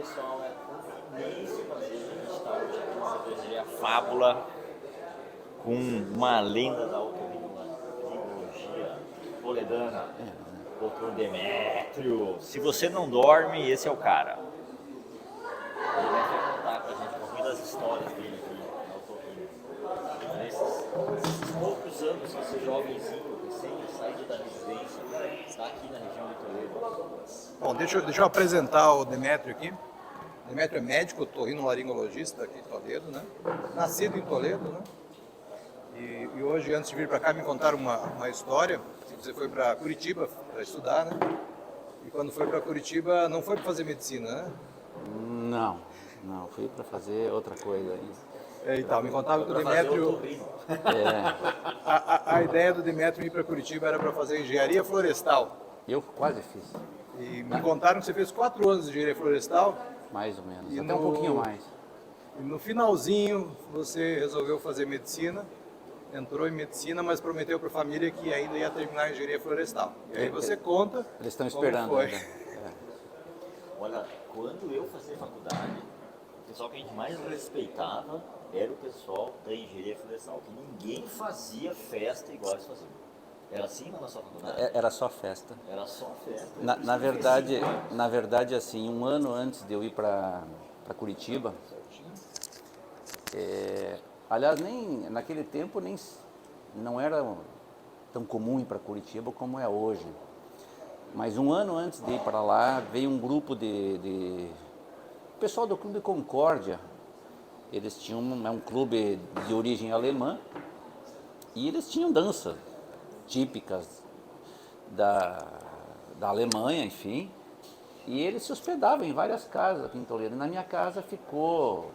pessoal é conveniência, às vezes a gente está hoje aqui na cervejaria Fábula com uma lenda da otorrinolaringologia toledana, Dr. Demétrio. Se você não dorme, esse é o cara. Ele vai contar pra gente um pouquinho das histórias dele aqui na otorrino. Nesses poucos anos que esse jovenzinho, recém-saído da residência, está aqui na região de Toledo. Bom, deixa eu apresentar o Demétrio aqui. O Demétrio é médico, otorrinolaringologista aqui em Toledo, né? Nascido em Toledo, né? E hoje, antes de vir para cá, me contaram uma história. Você foi para Curitiba para estudar, né? E quando foi para Curitiba, não foi para fazer medicina, né? Não, fui para fazer outra coisa ainda. Então, me contaram que o Demétrio... A ideia do Demétrio ir para Curitiba era para fazer engenharia florestal. Eu quase fiz, E me contaram que você fez 4 anos de engenharia florestal. mais ou menos, E até um pouquinho mais. E no finalzinho, você resolveu fazer medicina, entrou em medicina, mas prometeu para a família que ainda ia terminar a engenharia florestal. E aí você conta. Eles estão como esperando foi. ainda. Olha, quando eu fazia faculdade, o pessoal que a gente mais respeitava era o pessoal da engenharia florestal, que ninguém fazia festa igual eles faziam. Era assim na nossa faculdade? Era só festa. Era só festa. Na verdade, assim, um ano antes de eu ir para Curitiba, aliás, nem naquele tempo não era tão comum ir para Curitiba como é hoje. Mas um ano antes de ir para lá, veio um grupo de pessoal do Clube Concórdia. Eles tinham um clube de origem alemã e eles tinham dança típicas da Alemanha, enfim. E eles se hospedavam em várias casas aqui em Toledo. Na minha casa ficou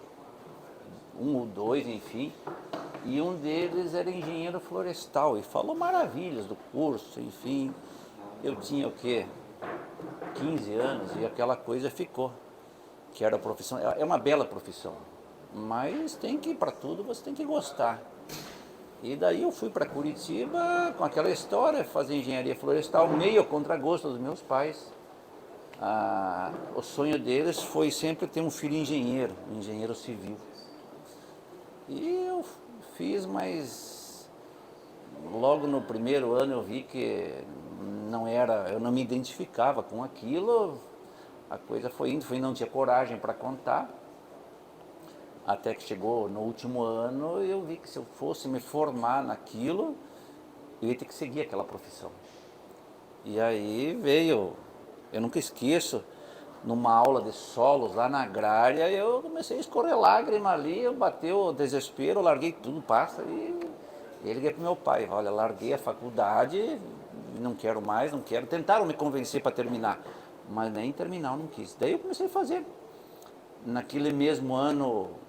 um ou dois, enfim. E um deles era engenheiro florestal e falou maravilhas do curso, enfim. Eu tinha o quê? 15 anos e aquela coisa ficou. Que era a profissão, é uma bela profissão. Mas tem que ir para tudo, você tem que gostar. E daí eu fui para Curitiba com aquela história, fazer engenharia florestal, meio a contragosto dos meus pais. O sonho deles foi sempre ter um filho engenheiro civil. E eu fiz, mas logo no primeiro ano eu vi que eu não me identificava com aquilo. A coisa foi indo, não tinha coragem para contar. Até que chegou no último ano, eu vi que se eu fosse me formar naquilo, eu ia ter que seguir aquela profissão. E aí veio, eu nunca esqueço, numa aula de solos lá na agrária, eu comecei a escorrer lágrima ali, eu bateu o desespero, eu larguei tudo, passa, e liguei para o meu pai, olha, larguei a faculdade, não quero mais, não quero. Tentaram me convencer para terminar, mas nem terminar eu não quis. Daí eu comecei a fazer. Naquele mesmo ano,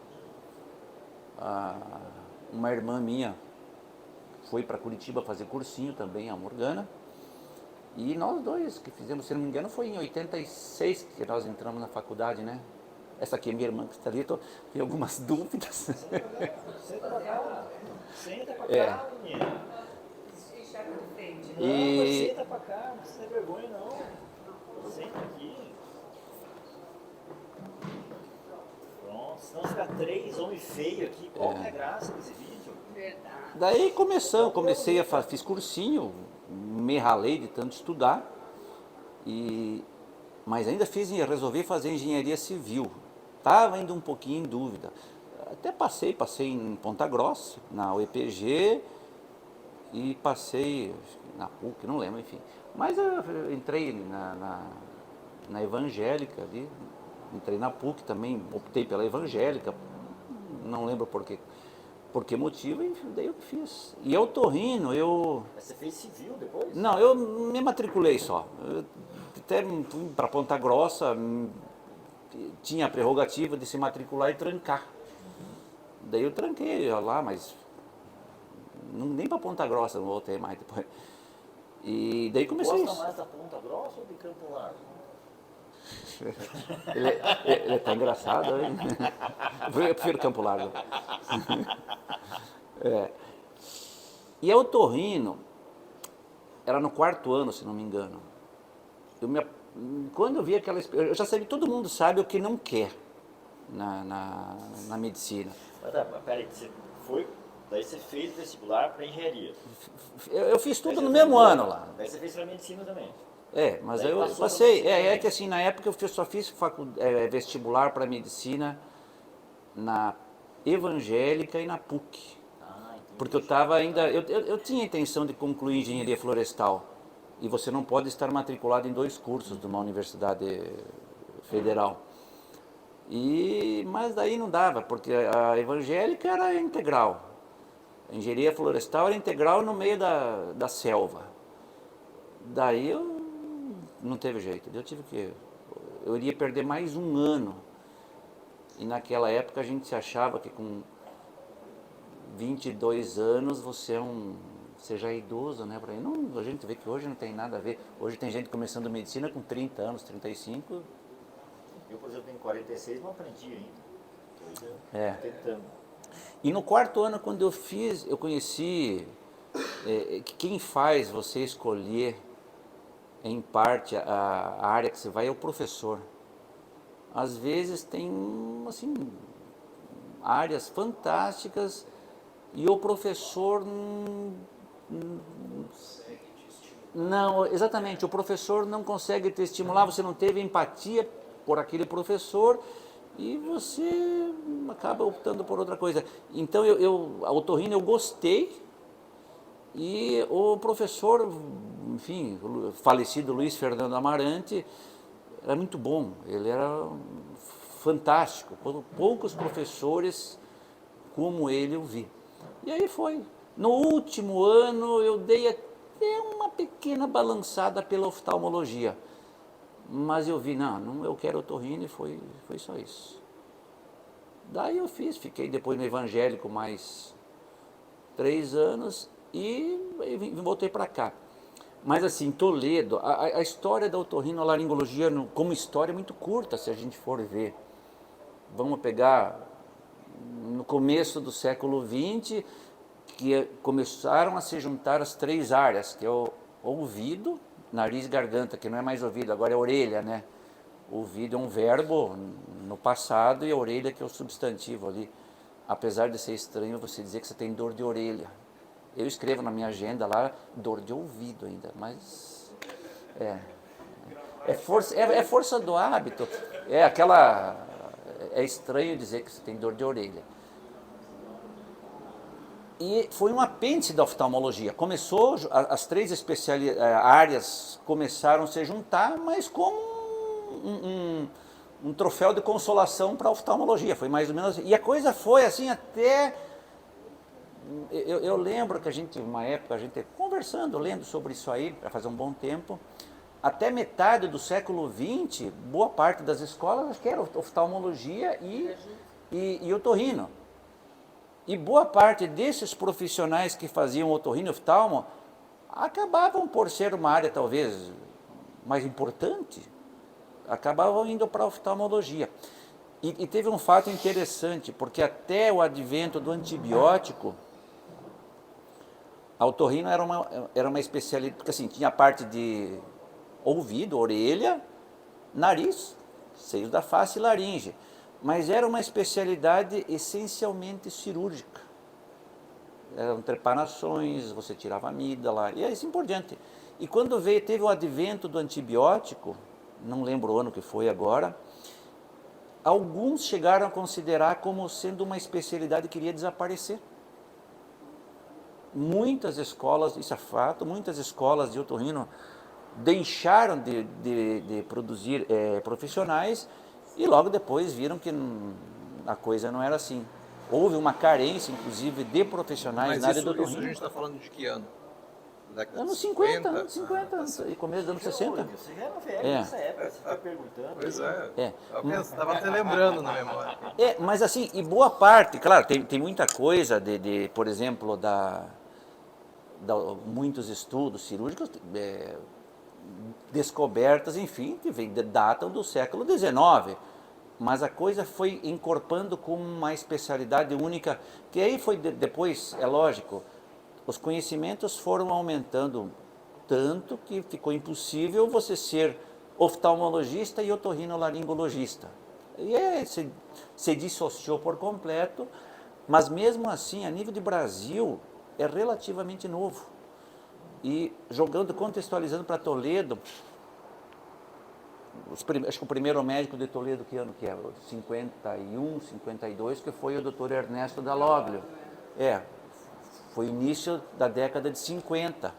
uma irmã minha foi para Curitiba fazer cursinho também, a Morgana. E nós dois que fizemos, se não me engano, foi em 86 que nós entramos na faculdade, né? Essa aqui é minha irmã que está ali, tem algumas dúvidas. Senta pra cá. Senta pra cá, menina. Não, mas senta pra cá, não precisa ter vergonha não. Senta aqui. Pronto, senão fica 3 homens feios aqui. Qual que é a graça desse vídeo? Verdade. Daí fiz cursinho, me ralei de tanto estudar, mas ainda resolvi fazer engenharia civil. Estava ainda um pouquinho em dúvida. Até passei em Ponta Grossa, na UEPG, e passei na PUC, não lembro, enfim. Mas eu entrei na evangélica ali, entrei na PUC também, optei pela evangélica, não lembro por que motivo, e daí eu fiz. E eu otorrino, Mas você fez civil depois? Não, eu me matriculei só. Eu até fui para Ponta Grossa, tinha a prerrogativa de se matricular e trancar. Daí eu tranquei lá, mas nem para Ponta Grossa não voltei mais depois. E daí comecei Gosta isso. mais da Ponta Grossa ou de Campo Largo? Ele tá engraçado, hein? Eu prefiro Campo Largo. E a otorrino, era no 4º ano, se não me engano. Eu quando eu vi aquela... Eu já sabia, todo mundo sabe o que não quer na medicina. Mas tá, peraí, você foi, daí você fez vestibular para engenharia. Eu fiz tudo Daí no você mesmo fez- ano lá. Daí você fez para medicina também. Mas Daí eu passou passei. pra medicina Que assim, na época só fiz vestibular para medicina na Evangélica e na PUC. Ah, entendi. Porque eu estava ainda. Eu tinha a intenção de concluir engenharia florestal. E você não pode estar matriculado em 2 cursos de uma universidade federal. Mas daí não dava, porque a evangélica era integral. A engenharia florestal era integral no meio da selva. Daí eu não teve jeito. Eu iria perder mais um ano. E naquela época a gente se achava que com 22 anos você já é idoso, né? Não, a gente vê que hoje não tem nada a ver. Hoje tem gente começando medicina com 30 anos, 35. Eu, por exemplo, tenho 46 não aprendi ainda. É. Tô tentando. E no 4º ano, quando eu fiz, eu conheci que quem faz você escolher, em parte, a área que você vai é o professor. Às vezes tem, assim, áreas fantásticas e o professor não, exatamente, o professor não consegue te estimular, você não teve empatia por aquele professor e você acaba optando por outra coisa. Então, a otorrino eu gostei e o professor, enfim, o falecido Luiz Fernando Amarante, era muito bom, ele era fantástico, poucos professores como ele eu vi. E aí foi. No último ano eu dei até uma pequena balançada pela oftalmologia, mas eu vi, não, eu quero otorrino e foi só isso. Daí eu fiquei depois no evangélico mais 3 anos e voltei para cá. Mas assim, Toledo, a história da otorrinolaringologia como história é muito curta, se a gente for ver. Vamos pegar no começo do século XX, que começaram a se juntar as 3 áreas, que é o ouvido, nariz e garganta, que não é mais ouvido, agora é orelha, né? Ouvido é um verbo no passado e a orelha que é o substantivo ali. Apesar de ser estranho você dizer que você tem dor de orelha. Eu escrevo na minha agenda lá, dor de ouvido ainda, mas é força do hábito. É estranho dizer que você tem dor de orelha. E foi um apêndice da oftalmologia. Começou, as 3 áreas começaram a se juntar, mas como um troféu de consolação para a oftalmologia. Foi mais ou menos assim. E a coisa foi assim até... Eu lembro que uma época, a gente conversando, lendo sobre isso aí, para fazer um bom tempo, até metade do século XX, boa parte das escolas acho que era oftalmologia e otorrino. E boa parte desses profissionais que faziam otorrino e oftalmo acabavam por ser uma área talvez mais importante, acabavam indo para a oftalmologia. E teve um fato interessante, porque até o advento do antibiótico, a otorrino era uma especialidade, porque assim, tinha a parte de ouvido, orelha, nariz, seios da face e laringe. Mas era uma especialidade essencialmente cirúrgica. Eram trepanações, você tirava a amígdala e assim por diante. E quando teve o advento do antibiótico, não lembro o ano que foi agora, alguns chegaram a considerar como sendo uma especialidade que iria desaparecer. Muitas escolas, isso é fato, muitas escolas de otorrino deixaram de produzir profissionais e logo depois viram que a coisa não era assim. Houve uma carência, inclusive, de profissionais na área do otorrino. Isso a gente está falando de que ano? Anos 50, anos 50, e começo dos anos 60. Você já era velho nessa época, você está perguntando. Pois é. É. Estava até lembrando na memória. Mas assim, e boa parte, claro, tem muita coisa por exemplo, muitos estudos cirúrgicos, descobertas, enfim, que datam do século XIX. Mas a coisa foi encorpando como uma especialidade única, que aí foi depois, é lógico, os conhecimentos foram aumentando tanto que ficou impossível você ser oftalmologista e otorrinolaringologista. E se dissociou por completo, mas mesmo assim, a nível de Brasil, é relativamente novo. E contextualizando para Toledo, acho que o primeiro médico de Toledo, que ano que é? 51, 52, que foi o Dr. Ernesto Dalloglio. Foi início da década de 50.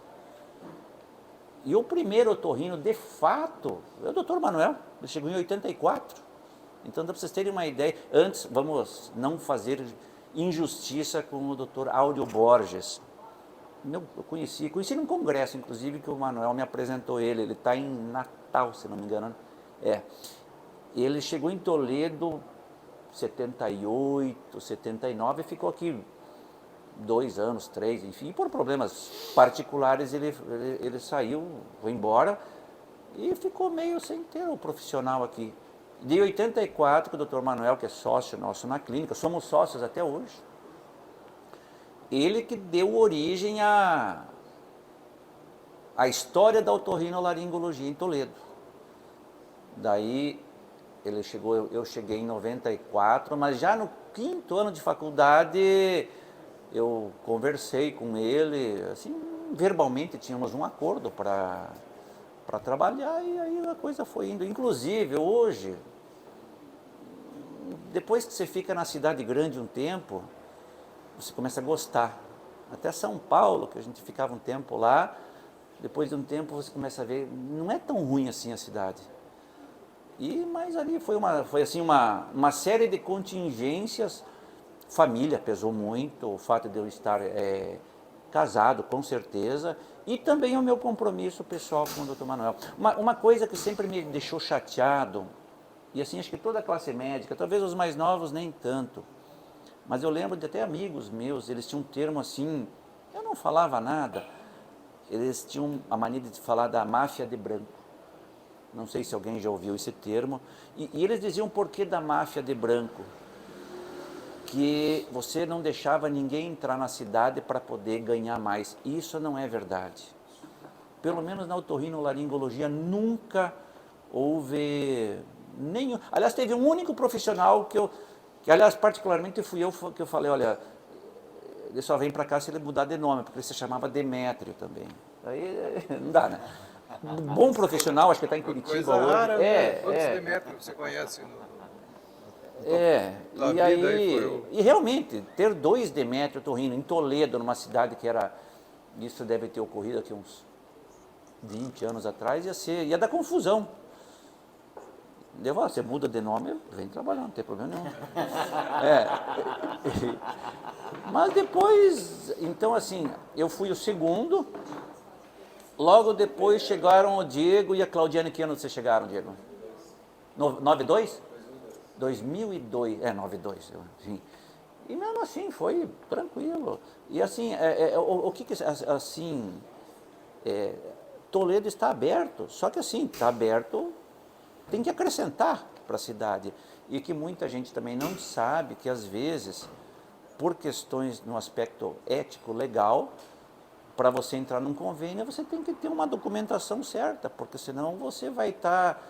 E o primeiro otorrino, de fato, é o Dr. Manuel, ele chegou em 84. Então, para vocês terem uma ideia, antes, vamos não fazer injustiça com o Dr. Áureo Borges. Eu conheci num congresso, inclusive, que o Manuel me apresentou ele está em Natal, se não me engano. Ele chegou em Toledo 78, 79 e ficou aqui 2 anos, 3, enfim, por problemas particulares ele saiu, foi embora e ficou meio sem ter o profissional aqui. De 84, com o Dr. Manuel, que é sócio nosso na clínica, somos sócios até hoje, ele que deu origem à história da otorrinolaringologia em Toledo. Daí eu cheguei em 94, mas já no 5º ano de faculdade eu conversei com ele, assim, verbalmente tínhamos um acordo para trabalhar e aí a coisa foi indo. Inclusive, hoje, depois que você fica na cidade grande um tempo, você começa a gostar. Até São Paulo, que a gente ficava um tempo lá, depois de um tempo você começa a ver, não é tão ruim assim a cidade. Mas ali foi uma série de contingências. Família pesou muito, o fato de eu estar casado, com certeza, e também o meu compromisso pessoal com o Dr. Manuel. Uma coisa que sempre me deixou chateado, e assim, acho que toda a classe médica, talvez os mais novos nem tanto, mas eu lembro de até amigos meus, eles tinham um termo assim, eu não falava nada, eles tinham a mania de falar da máfia de branco. Não sei se alguém já ouviu esse termo, e eles diziam por que da máfia de branco, que você não deixava ninguém entrar na cidade para poder ganhar mais. Isso não é verdade. Pelo menos na otorrinolaringologia nunca houve nenhum. Aliás, teve um único profissional que aliás, particularmente fui eu que eu falei, olha, ele só vem para cá se ele mudar de nome, porque ele se chamava Demétrio também. Aí não dá, né? Bom profissional, acho que está em Curitiba Coisa hoje. rara, né? Quantos Demétrios você conhece? E realmente, ter 2 Demétrio otorrino em Toledo, numa cidade que era, isso deve ter ocorrido aqui uns 20 anos atrás, ia dar confusão. Você muda de nome, vem trabalhar, não tem problema nenhum. Mas depois, então assim, eu fui o segundo, logo depois chegaram o Diego e a Claudiane. Que ano vocês chegaram, Diego? 92? 2002, 92, enfim. E mesmo assim foi tranquilo. E assim, Toledo está aberto, só que assim, está aberto, tem que acrescentar para a cidade. E que muita gente também não sabe que às vezes, por questões no aspecto ético, legal, para você entrar num convênio, você tem que ter uma documentação certa, porque senão você vai estar...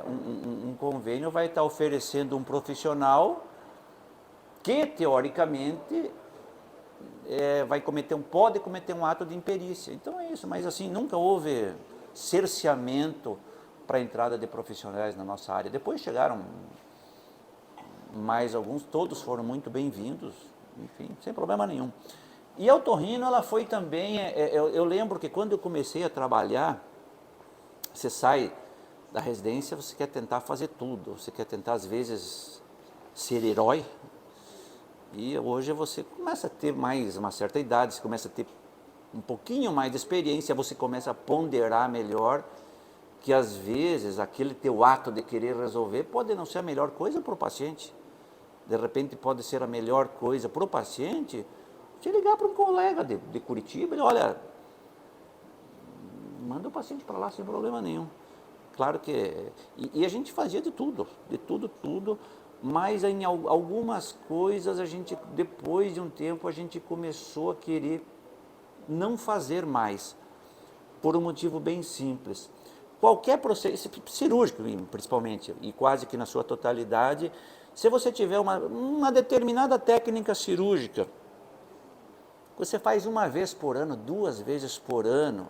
um convênio vai estar oferecendo um profissional que, teoricamente, pode cometer um ato de imperícia. Então é isso, mas assim, nunca houve cerceamento para a entrada de profissionais na nossa área. Depois chegaram mais alguns, todos foram muito bem-vindos, enfim, sem problema nenhum. E a otorrino, ela foi também, eu lembro que quando eu comecei a trabalhar, você sai da residência, você quer tentar fazer tudo, você quer tentar às vezes ser herói, e hoje você começa a ter mais uma certa idade, você começa a ter um pouquinho mais de experiência, você começa a ponderar melhor, que às vezes aquele teu ato de querer resolver pode não ser a melhor coisa para o paciente, de repente pode ser a melhor coisa para o paciente, te ligar para um colega de Curitiba, ele, olha, manda o paciente para lá sem problema nenhum. Claro que... E a gente fazia de tudo, mas em algumas coisas a gente, depois de um tempo, a gente começou a querer não fazer mais, por um motivo bem simples. qualquer processo, cirúrgico principalmente, e quase que na sua totalidade, se você tiver uma determinada técnica cirúrgica, você faz uma vez por ano, 2 vezes por ano,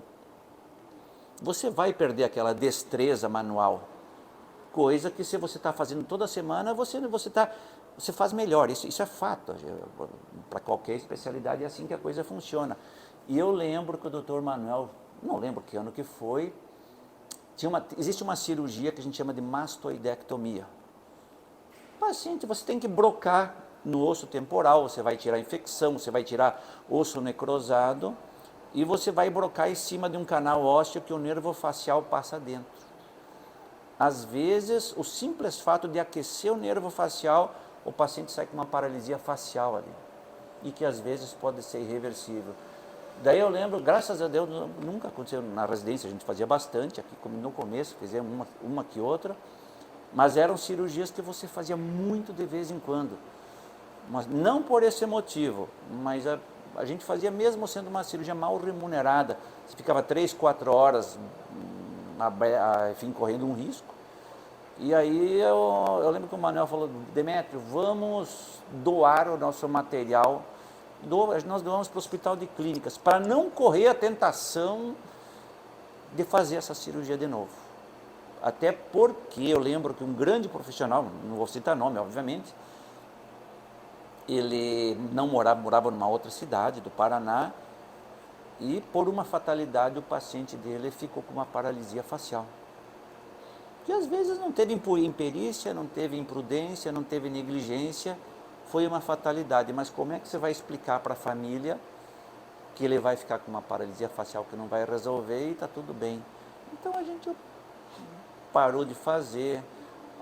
você vai perder aquela destreza manual. Coisa que se você está fazendo toda semana, você faz melhor. Isso é fato. Para qualquer especialidade é assim que a coisa funciona. E eu lembro que o doutor Manuel, não lembro que ano que foi, existe uma cirurgia que a gente chama de mastoidectomia. Paciente, você tem que brocar no osso temporal, você vai tirar infecção, você vai tirar osso necrosado e você vai brocar em cima de um canal ósseo que o nervo facial passa dentro. Às vezes, o simples fato de aquecer o nervo facial, o paciente sai com uma paralisia facial ali, e que às vezes pode ser irreversível. Daí eu lembro, graças a Deus, nunca aconteceu na residência, a gente fazia bastante aqui, como no começo, fizemos uma que outra, mas eram cirurgias que você fazia muito de vez em quando. Mas não por esse motivo, mas a gente fazia mesmo sendo uma cirurgia mal remunerada. Você ficava 3, 4 horas, enfim, correndo um risco. E aí eu lembro que o Manuel falou, Demétrio, vamos doar o nosso material, nós doamos para o hospital de clínicas, para não correr a tentação de fazer essa cirurgia de novo. Até porque eu lembro que um grande profissional, não vou citar nome, obviamente, ele não morava numa outra cidade do Paraná, e por uma fatalidade o paciente dele ficou com uma paralisia facial. Que às vezes não teve imperícia, não teve imprudência, não teve negligência, foi uma fatalidade. Mas como é que você vai explicar para a família que ele vai ficar com uma paralisia facial que não vai resolver e está tudo bem? Então a gente parou de fazer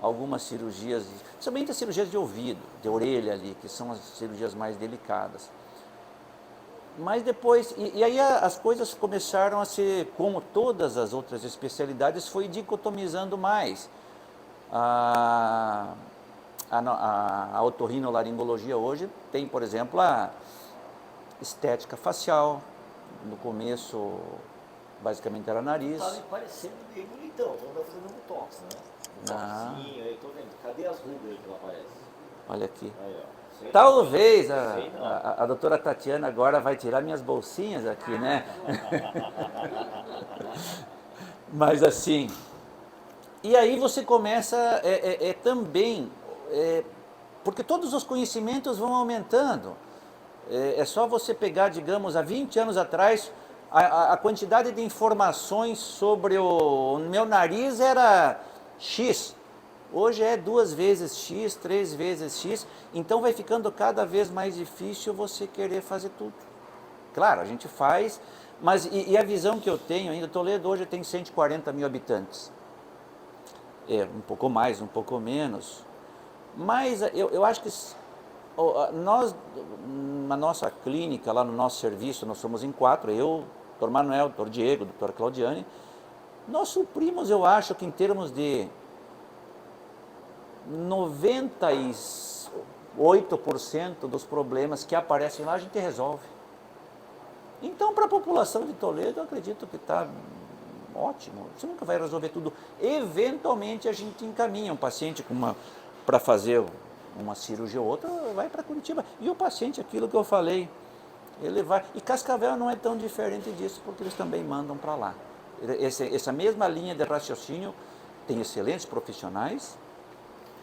algumas cirurgias, principalmente as cirurgias de ouvido, de orelha ali, que são as cirurgias mais delicadas. Mas depois, e aí as coisas começaram a ser, como todas as outras especialidades, foi dicotomizando mais. A otorrinolaringologia hoje tem, por exemplo, a estética facial. No começo, basicamente era nariz. Tá me parecendo bem bonitão, então tá fazendo um botox, né? Botoxinho, aí tô vendo. Cadê as rugas que ela aparece? Olha aqui. Aí, ó. Talvez a doutora Tatiana agora vai tirar minhas bolsinhas aqui, né? Mas assim, e aí você começa também, porque todos os conhecimentos vão aumentando. É só você pegar, digamos, há 20 anos atrás, a quantidade de informações sobre o meu nariz era X. Hoje é 2 vezes X, 3 vezes X, então vai ficando cada vez mais difícil você querer fazer tudo. Claro, a gente faz, mas e a visão que eu tenho ainda, Toledo hoje tem 140 mil habitantes. Um pouco mais, um pouco menos, mas eu acho que nós, na nossa clínica, lá no nosso serviço, nós somos em 4, eu, Dr. Manuel, Dr. Diego, Dr. Claudiane, nós suprimos, eu acho que em termos de 98% dos problemas que aparecem lá a gente resolve. Então, para a população de Toledo, eu acredito que está ótimo. Você nunca vai resolver tudo. Eventualmente, a gente encaminha um paciente para fazer uma cirurgia ou outra, vai para Curitiba. E o paciente, aquilo que eu falei, ele vai... E Cascavel não é tão diferente disso, porque eles também mandam para lá. Essa mesma linha de raciocínio tem excelentes profissionais,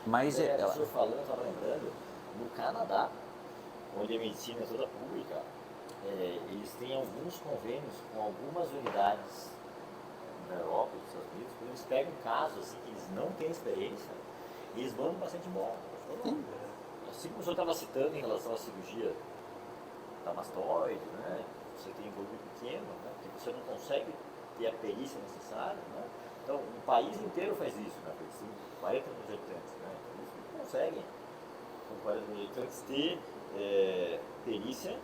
mas o senhor falando, eu estava lembrando, no Canadá, onde a medicina é toda pública, eles têm alguns convênios com algumas unidades na Europa, nos Estados Unidos, quando eles pegam um caso assim, que eles não têm experiência, e eles mandam o paciente embora. Assim como o senhor estava citando em relação à cirurgia da mastoide, né? Você tem um volume pequeno, né? Porque você não consegue ter a perícia necessária, né? Então, o país inteiro faz isso, né? Tem 40 milhões de habitantes, né? Eles não conseguem, com 40 milhões de habitantes, ter perícia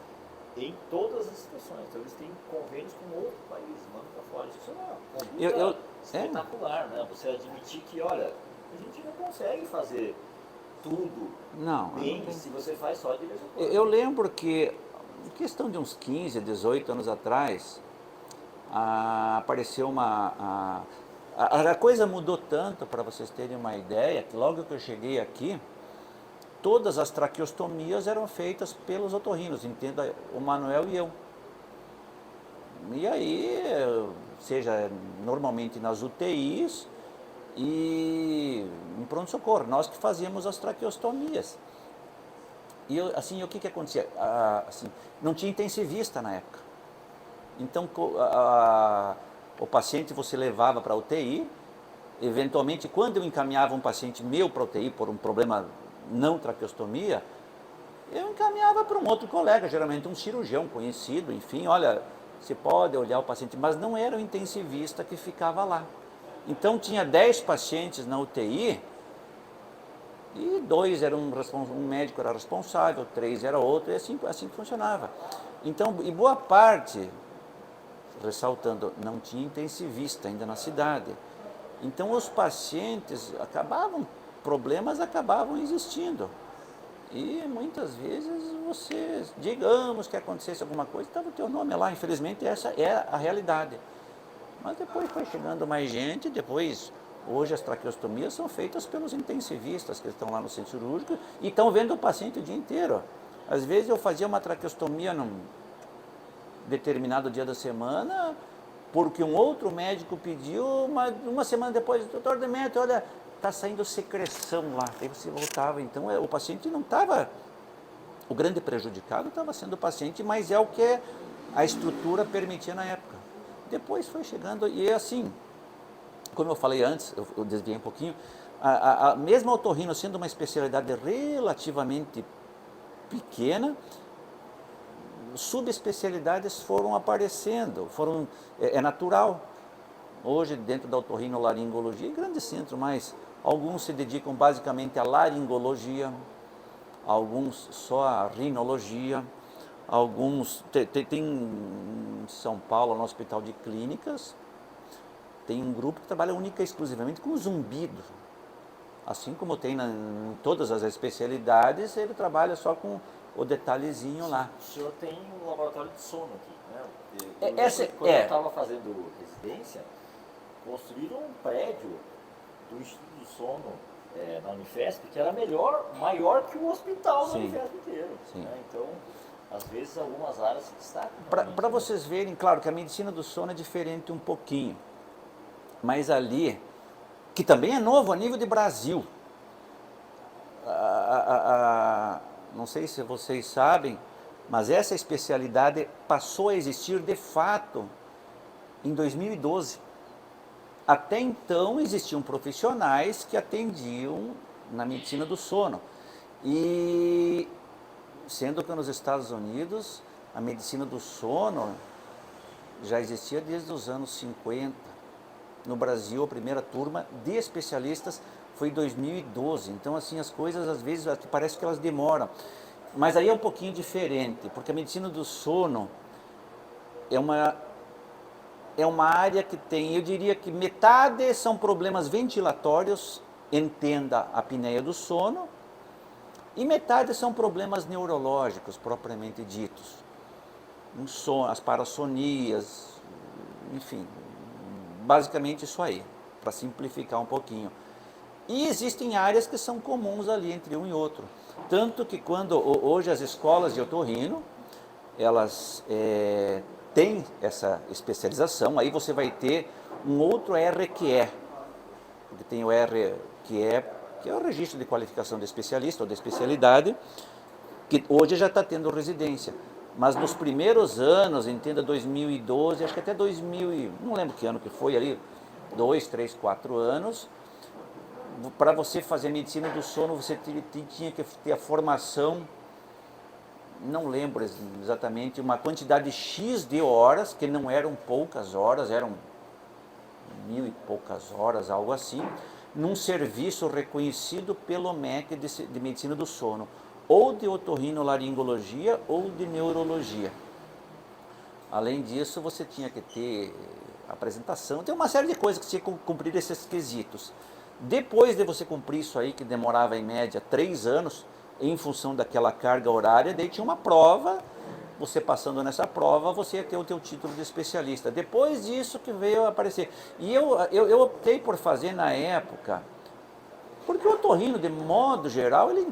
em todas as situações. Então, eles têm convênios com outros países, mandam para fora. Isso é uma conduta espetacular, né? Você admitir que, olha, a gente não consegue fazer tudo bem se você faz só de vez em quando. Eu lembro que, em questão de uns 15, 18 anos atrás, apareceu A coisa mudou tanto, para vocês terem uma ideia, que logo que eu cheguei aqui, todas as traqueostomias eram feitas pelos otorrinos, entenda, o Manuel e eu. E aí, seja normalmente nas UTIs e em pronto-socorro, nós que fazíamos as traqueostomias. E assim, o que acontecia? Assim, não tinha intensivista na época. Então, o paciente você levava para a UTI, eventualmente, quando eu encaminhava um paciente meu para a UTI por um problema não traqueostomia, eu encaminhava para um outro colega, geralmente um cirurgião conhecido, enfim, olha, você pode olhar o paciente, mas não era o intensivista que ficava lá. Então, tinha 10 pacientes na UTI, e 2 eram um médico era responsável, 3 era outro, e assim funcionava. Então, e boa parte, ressaltando, não tinha intensivista ainda na cidade. Então os pacientes problemas acabavam existindo. E muitas vezes você, digamos que acontecesse alguma coisa, estava o teu nome lá, infelizmente essa é a realidade. Mas depois foi chegando mais gente, hoje as traqueostomias são feitas pelos intensivistas que estão lá no centro cirúrgico e estão vendo o paciente o dia inteiro. Às vezes eu fazia uma traqueostomia num determinado dia da semana, porque um outro médico pediu, uma semana depois, doutor Demetrio, olha, está saindo secreção lá. Aí você voltava, então o paciente não estava, o grande prejudicado estava sendo o paciente, mas é o que a estrutura permitia na época. Depois foi chegando, e assim, como eu falei antes, eu desviei um pouquinho, mesmo a otorrino sendo uma especialidade relativamente pequena, subespecialidades foram aparecendo, é natural. Hoje, dentro da otorrinolaringologia, em grande centro, mas alguns se dedicam basicamente à laringologia, alguns só à rinologia, alguns, tem em São Paulo, no Hospital de Clínicas, tem um grupo que trabalha única e exclusivamente com zumbido. Assim como tem em todas as especialidades, ele trabalha só com o detalhezinho lá. O senhor tem um laboratório de sono aqui, né? Quando eu estava fazendo residência, construíram um prédio do Instituto do Sono na Unifesp, que era maior que o hospital da Unifesp inteiro. Né? Então, às vezes, algumas áreas se destacam. Para vocês verem, claro que a medicina do sono é diferente um pouquinho, mas ali, que também é novo a nível de Brasil, não sei se vocês sabem, mas essa especialidade passou a existir de fato em 2012. Até então existiam profissionais que atendiam na medicina do sono. E sendo que nos Estados Unidos a medicina do sono já existia desde os anos 50. No Brasil a primeira turma de especialistas foi em 2012. Então assim as coisas às vezes parece que elas demoram. Mas aí é um pouquinho diferente, porque a medicina do sono é uma área que tem, eu diria que metade são problemas ventilatórios, entenda a apneia do sono, e metade são problemas neurológicos, propriamente ditos. As parassonias, enfim, basicamente isso aí, para simplificar um pouquinho. E existem áreas que são comuns ali entre um e outro. Tanto que hoje as escolas de otorrino, elas têm essa especialização, aí você vai ter um outro RQE, porque tem o RQE, que é o registro de qualificação de especialista ou de especialidade, que hoje já está tendo residência. Mas nos primeiros anos, entenda 2012, acho que até 2000, não lembro que ano que foi ali, 2, 3, 4 anos, para você fazer medicina do sono, você tinha que ter a formação, não lembro exatamente, uma quantidade X de horas, que não eram poucas horas, eram 1000 e poucas horas, algo assim, num serviço reconhecido pelo MEC de medicina do sono, ou de otorrinolaringologia ou de neurologia. Além disso, você tinha que ter apresentação, tem uma série de coisas que você tinha que cumprir esses quesitos. Depois de você cumprir isso aí, que demorava em média 3 anos, em função daquela carga horária, daí tinha uma prova você passando nessa prova, você ia ter o teu título de especialista. Depois disso que veio a aparecer. E eu optei por fazer na época, porque o otorrino, de modo geral, ele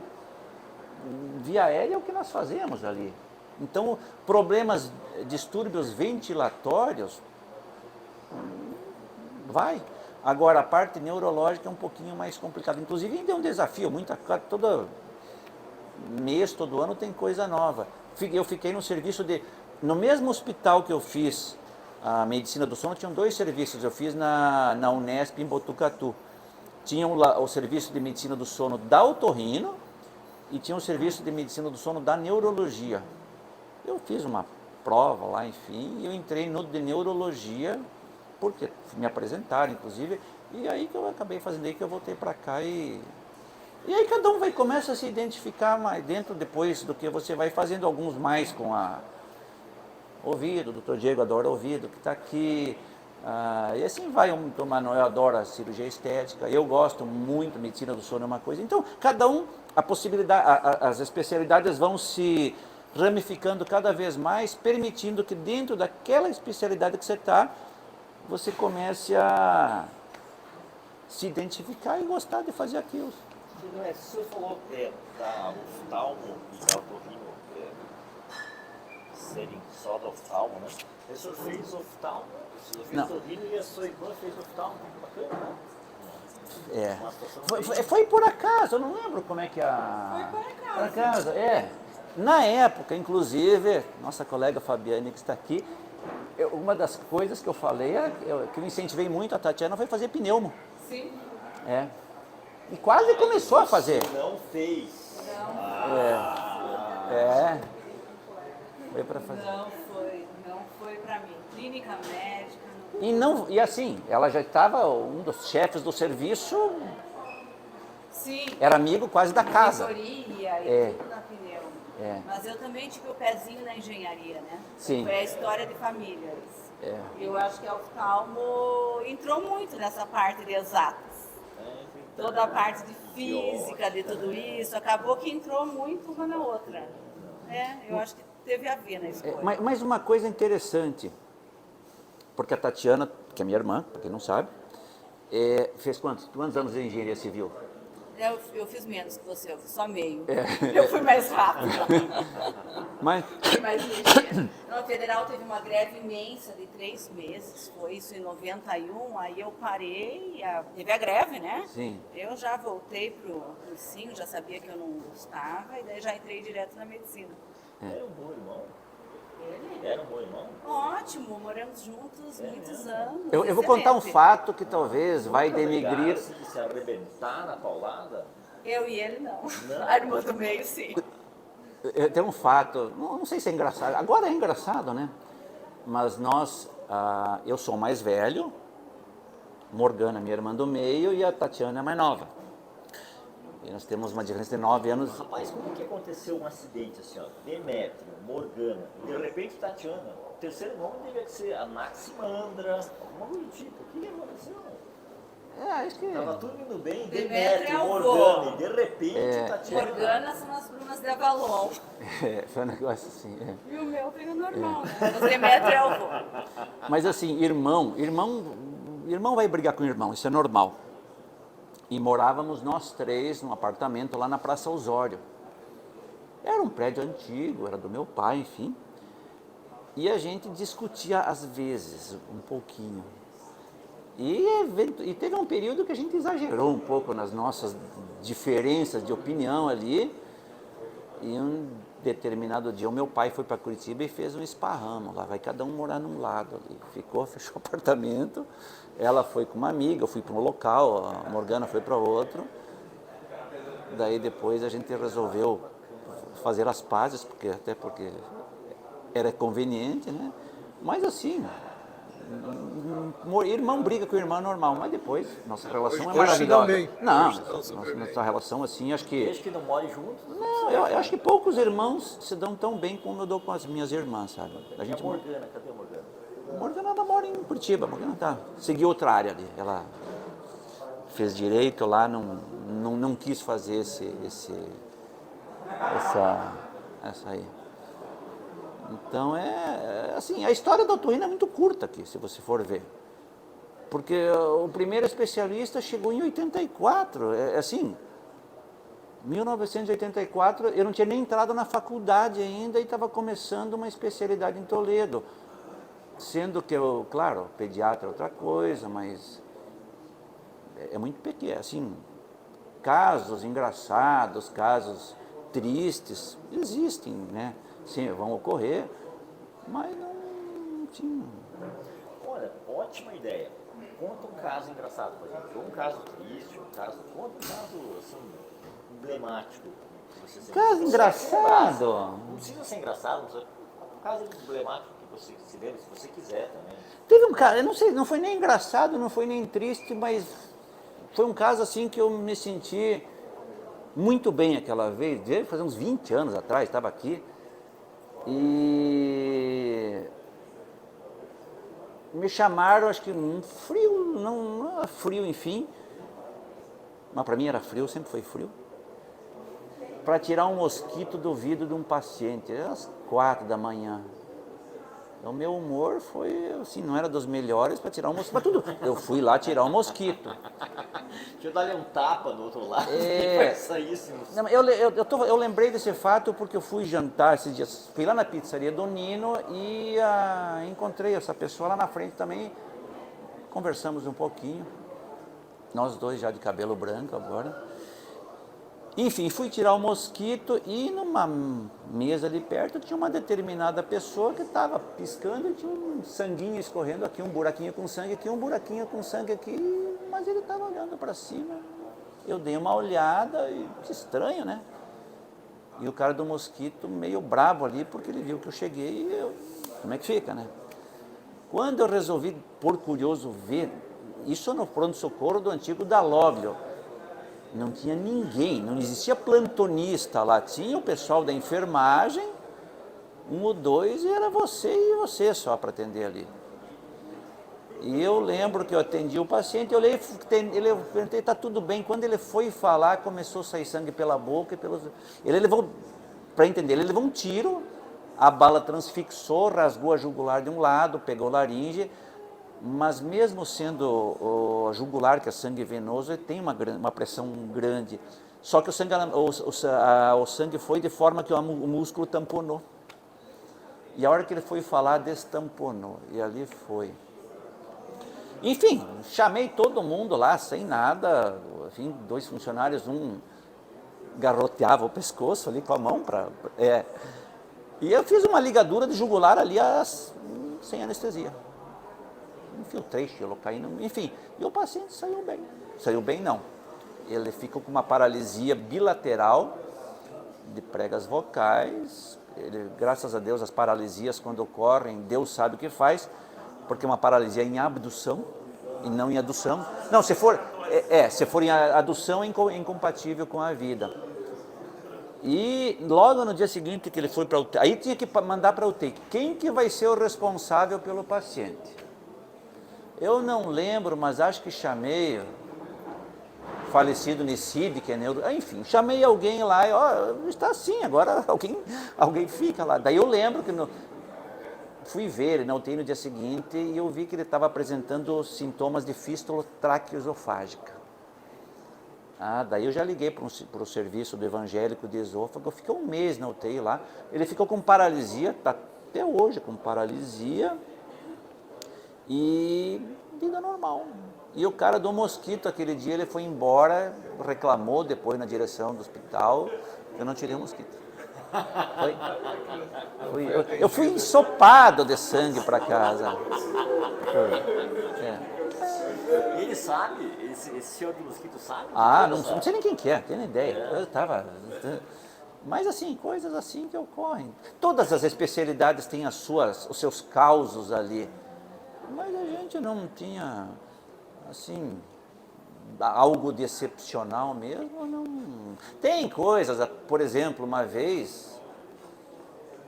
via aérea é o que nós fazemos ali. Então, problemas, distúrbios ventilatórios, vai. Agora, a parte neurológica é um pouquinho mais complicada. Inclusive, ainda é um desafio. Todo mês, todo ano tem coisa nova. Eu fiquei no serviço no mesmo hospital que eu fiz a medicina do sono, tinham 2 serviços. Eu fiz na Unesp, em Botucatu. Tinha o serviço de medicina do sono da otorrino e tinha o serviço de medicina do sono da neurologia. Eu fiz uma prova lá, enfim, e eu entrei no de neurologia, porque me apresentaram, inclusive, e aí que eu acabei fazendo, aí que eu voltei para cá e aí cada um começa a se identificar mais dentro depois do que você vai fazendo, alguns mais com a ouvido, o doutor Diego adora ouvido, que está aqui, e assim vai, o Manuel adora a cirurgia estética, eu gosto muito, medicina do sono é uma coisa, então cada um, a possibilidade, as especialidades vão se ramificando cada vez mais, permitindo que dentro daquela especialidade que você está, você comece a se identificar e gostar de fazer aquilo. O senhor falou da oftalmo e da otorrino serem só da oftalmo, né? O senhor fez oftalmo, o senhor fez otorrino e a sua irmã fez oftalmo, bacana, né? Foi por acaso, eu não lembro como é que Foi por acaso. Por acaso, Na época, inclusive, nossa colega Fabiane que está aqui, uma das coisas que eu falei, que eu incentivei muito a Tatiana foi fazer pneumo. Sim. E quase começou a fazer. Não fez. Foi para fazer. Não foi para mim. Clínica médica. E assim, ela já estava, um dos chefes do serviço, Sim. era amigo quase da casa. Mentoria e tudo na pneu. Mas eu também tive o pezinho na engenharia, né? Sim. Foi a história de famílias. Eu acho que a oftalmo entrou muito nessa parte de exatas. Toda a parte de física, de tudo isso, acabou que entrou muito uma na outra. Eu acho que teve a ver na escolha. Mas uma coisa interessante, porque a Tatiana, que é minha irmã, para quem não sabe, fez quantos anos de engenharia civil? Eu fiz menos que você, eu fiz só meio. Eu fui mais rápido. Mas... Mais ligeiro. A federal teve uma greve imensa de 3 meses, foi isso em 91, aí eu parei, teve a greve, né? Sim. Eu já voltei pro cursinho, já sabia que eu não gostava, e daí já entrei direto na medicina. Era um bom irmão? Ele? Era um bom irmão? Ótimo, moramos juntos muitos anos. Eu vou contar um fato que talvez vai denegrir... Se arrebentar na paulada? Eu e ele não. A irmã do meio, sim. Tem um fato, não sei se é engraçado, agora é engraçado, né? Mas eu sou mais velho, Morgana, minha irmã do meio, e a Tatiana é mais nova. E nós temos uma diferença de 9 anos. Rapaz, como que aconteceu um acidente assim, ó? Demétrio, Morgana, de repente Tatiana. O terceiro nome devia ser Anaximandra, alguma coisa do tipo. O que aconteceu? Acho que... Tava tudo indo bem, Demétrio Demétrio, é o Morgana, e de repente Tatiana. Morgana são as brumas de Avalon. Foi um negócio assim. E o meu veio normal, né? Mas Demétrio é o vô. Mas assim, irmão vai brigar com o irmão, isso é normal. E morávamos nós 3 num apartamento lá na Praça Osório. Era um prédio antigo, era do meu pai, enfim. E a gente discutia às vezes, um pouquinho. E teve um período que a gente exagerou um pouco nas nossas diferenças de opinião ali. E um determinado dia o meu pai foi para Curitiba e fez um esparramo lá. Vai cada um morar num lado ali. Fechou o apartamento. Ela foi com uma amiga, eu fui para um local, a Morgana foi para outro. Daí depois a gente resolveu fazer as pazes, até porque era conveniente, né? Mas assim, irmão briga com o irmão normal, mas depois nossa relação é maravilhosa. Não, nossa relação assim, acho que... Desde que não morem juntos? Não, eu acho que poucos irmãos se dão tão bem como eu dou com as minhas irmãs, sabe? A Morgana, cadê a Morgana? A Morgana ela mora em Curitiba, a Morgana seguiu outra área ali. Ela fez direito lá, não quis fazer essa aí. Então, assim, a história da otorrina é muito curta aqui, se você for ver. Porque o primeiro especialista chegou em 84, assim, 1984, eu não tinha nem entrado na faculdade ainda e estava começando uma especialidade em Toledo. Sendo que eu, claro, pediatra é outra coisa, mas é muito pequeno, assim, casos engraçados, casos tristes, existem, né? Sim, vão ocorrer, mas não tinha. Olha, ótima ideia. Conta um caso engraçado pra gente, ou um caso triste, conta um caso, assim, emblemático. Caso engraçado? Não precisa ser engraçado, um caso emblemático que você se lembra, se você quiser também. Teve um caso, eu não sei, não foi nem engraçado, não foi nem triste, mas foi um caso assim que eu me senti muito bem aquela vez, deve fazer uns 20 anos atrás, estava aqui, e me chamaram, acho que um frio, não era frio, enfim, mas para mim era frio, sempre foi frio, para tirar um mosquito do vidro de um paciente, às 4 da manhã. O meu humor foi, assim, não era dos melhores para tirar um mosquito, mas tudo. Eu fui lá tirar um mosquito. Deixa eu dar-lhe um tapa do outro lado e vai sair isso. Não, eu lembrei desse fato porque eu fui jantar esses dias, fui lá na pizzaria do Nino e encontrei essa pessoa lá na frente também, conversamos um pouquinho, nós dois já de cabelo branco agora. Enfim, fui tirar o mosquito e numa mesa ali perto tinha uma determinada pessoa que estava piscando e tinha um sanguinho escorrendo aqui, um buraquinho com sangue aqui, um buraquinho com sangue aqui, mas ele estava olhando para cima. Eu dei uma olhada e que estranho, né? E o cara do mosquito meio bravo ali porque ele viu que eu cheguei e como é que fica, né? Quando eu resolvi, por curioso, ver, isso no pronto-socorro do antigo Dalóglio, não tinha ninguém, não existia plantonista lá, tinha o pessoal da enfermagem, 1 ou 2, e era você e você só para atender ali. E eu lembro que eu atendi o paciente, eu perguntei, está tudo bem, quando ele foi falar, começou a sair sangue pela boca e pelos... Ele levou, para entender, ele levou um tiro, a bala transfixou, rasgou a jugular de um lado, pegou a laringe, mas mesmo sendo o jugular, que é sangue venoso, ele tem uma pressão grande. Só que o sangue foi de forma que o músculo tamponou. E a hora que ele foi falar, destamponou. E ali foi. Enfim, chamei todo mundo lá, sem nada. Enfim, 2 funcionários, um garroteava o pescoço ali com a mão. E eu fiz uma ligadura de jugular ali sem anestesia. Infiltrei xilocaína, enfim, e o paciente saiu bem. Saiu bem não, ele ficou com uma paralisia bilateral de pregas vocais, graças a Deus as paralisias quando ocorrem, Deus sabe o que faz, porque uma paralisia é em abdução e não em adução. Não, se for em adução é incompatível com a vida. E logo no dia seguinte que ele foi para UTI, aí tinha que mandar para UTI, quem que vai ser o responsável pelo paciente? Eu não lembro, mas acho que chamei falecido Nicide, que é neuro... Enfim, chamei alguém lá e, está assim, agora alguém fica lá. Daí eu lembro que fui ver ele na UTI no dia seguinte e eu vi que ele estava apresentando sintomas de fístula traqueoesofágica. Daí eu já liguei para o serviço do evangélico de esôfago, eu fiquei 1 mês na UTI lá, ele ficou com paralisia, está até hoje com paralisia, e vida normal. E o cara do mosquito, aquele dia, ele foi embora, reclamou depois na direção do hospital, eu não tirei o mosquito. Eu fui ensopado de sangue para casa. E ele sabe? Esse senhor do mosquito sabe? Não sei nem quem que é, não tenho nem ideia. Eu tava... Mas assim, coisas assim que ocorrem. Todas as especialidades têm os seus causos ali. Mas a gente não tinha, assim, algo de excepcional mesmo, não. Tem coisas, por exemplo, uma vez,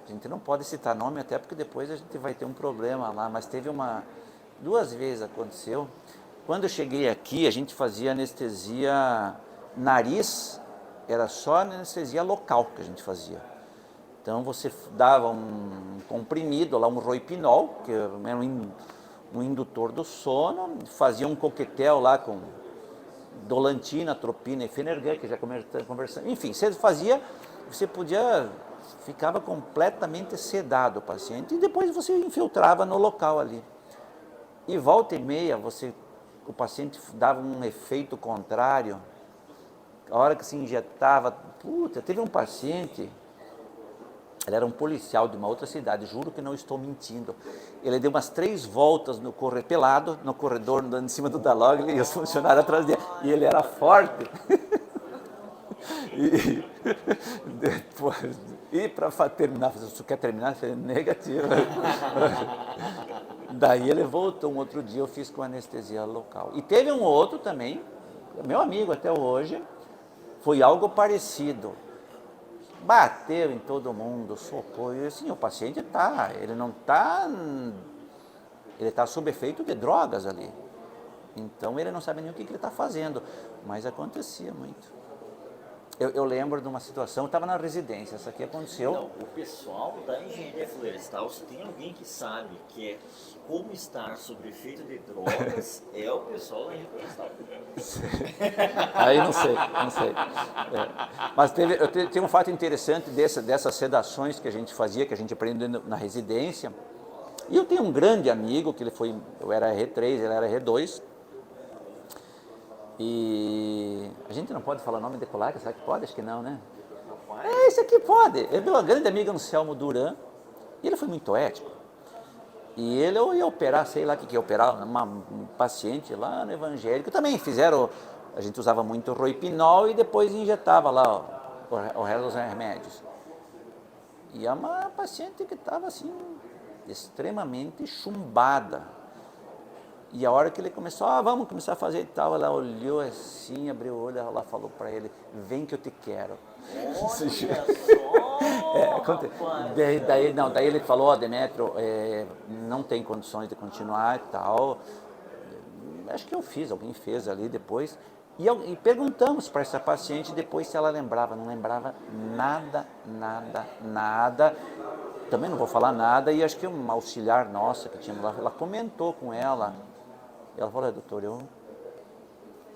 a gente não pode citar nome até porque depois a gente vai ter um problema lá, mas teve 2 vezes aconteceu. Quando eu cheguei aqui, a gente fazia anestesia nariz, era só anestesia local que a gente fazia. Então você dava um comprimido lá, um roipinol, que era um indutor do sono, fazia um coquetel lá com dolantina, atropina e Fenergan, que já conversamos. Enfim, você ficava completamente sedado o paciente e depois você infiltrava no local ali. E volta e meia, o paciente dava um efeito contrário. A hora que se injetava, teve um paciente, ele era um policial de uma outra cidade, juro que não estou mentindo. Ele deu umas 3 voltas pelado, no corredor, andando em cima do Dalog, e os funcionários atrás dele. E ele era forte. E depois, para terminar, você quer terminar? Falei, negativo. Daí ele voltou um outro dia, eu fiz com anestesia local. E teve um outro também, meu amigo até hoje, foi algo parecido. Bateu em todo mundo, socou. E assim, o paciente ele está sob efeito de drogas ali. Então ele não sabe nem o que ele está fazendo. Mas acontecia muito. Eu lembro de uma situação, eu estava na residência, isso aqui aconteceu. Não, o pessoal da engenharia florestal, se tem alguém que sabe que é como estar sob efeito de drogas, é o pessoal da engenharia florestal. Aí não sei. Mas tem um fato interessante dessas sedações que a gente fazia, que a gente aprendeu na residência. E eu tenho um grande amigo, que eu era R3, ele era R2. E a gente não pode falar o nome de colega, será que pode? Acho que não, né? Esse aqui pode. É meu grande amigo Anselmo Duran, e ele foi muito ético. E ele ia operar, sei lá o que ia operar, um paciente lá no evangélico. Também a gente usava muito roipinol e depois injetava lá o resto dos remédios. E é uma paciente que estava assim, extremamente chumbada. E a hora que ele começou, vamos começar a fazer e tal, ela olhou assim, abriu o olho, ela falou para ele, vem que eu te quero. Olha só, daí ele falou, Demétrio, não tem condições de continuar e tal. Acho que alguém fez ali depois. E perguntamos para essa paciente depois se ela lembrava, não lembrava nada. Também não vou falar nada, e acho que uma auxiliar nossa que tinha lá, ela comentou com ela. Ela falou, doutor, eu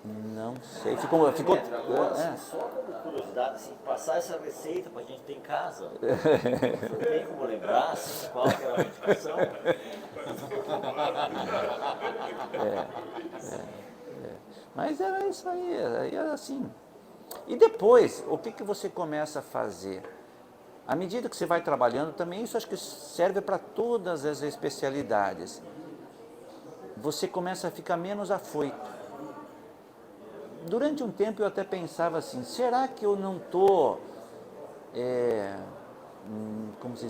não sei. Ficou só como curiosidade, assim, passar essa receita para a gente ter em casa. Não tem como lembrar assim, qual que era a medicação? Mas era isso aí, era assim. E depois, o que você começa a fazer? À medida que você vai trabalhando, também isso acho que serve para todas as especialidades. Você começa a ficar menos afoito. Durante um tempo eu até pensava assim, será que eu não estou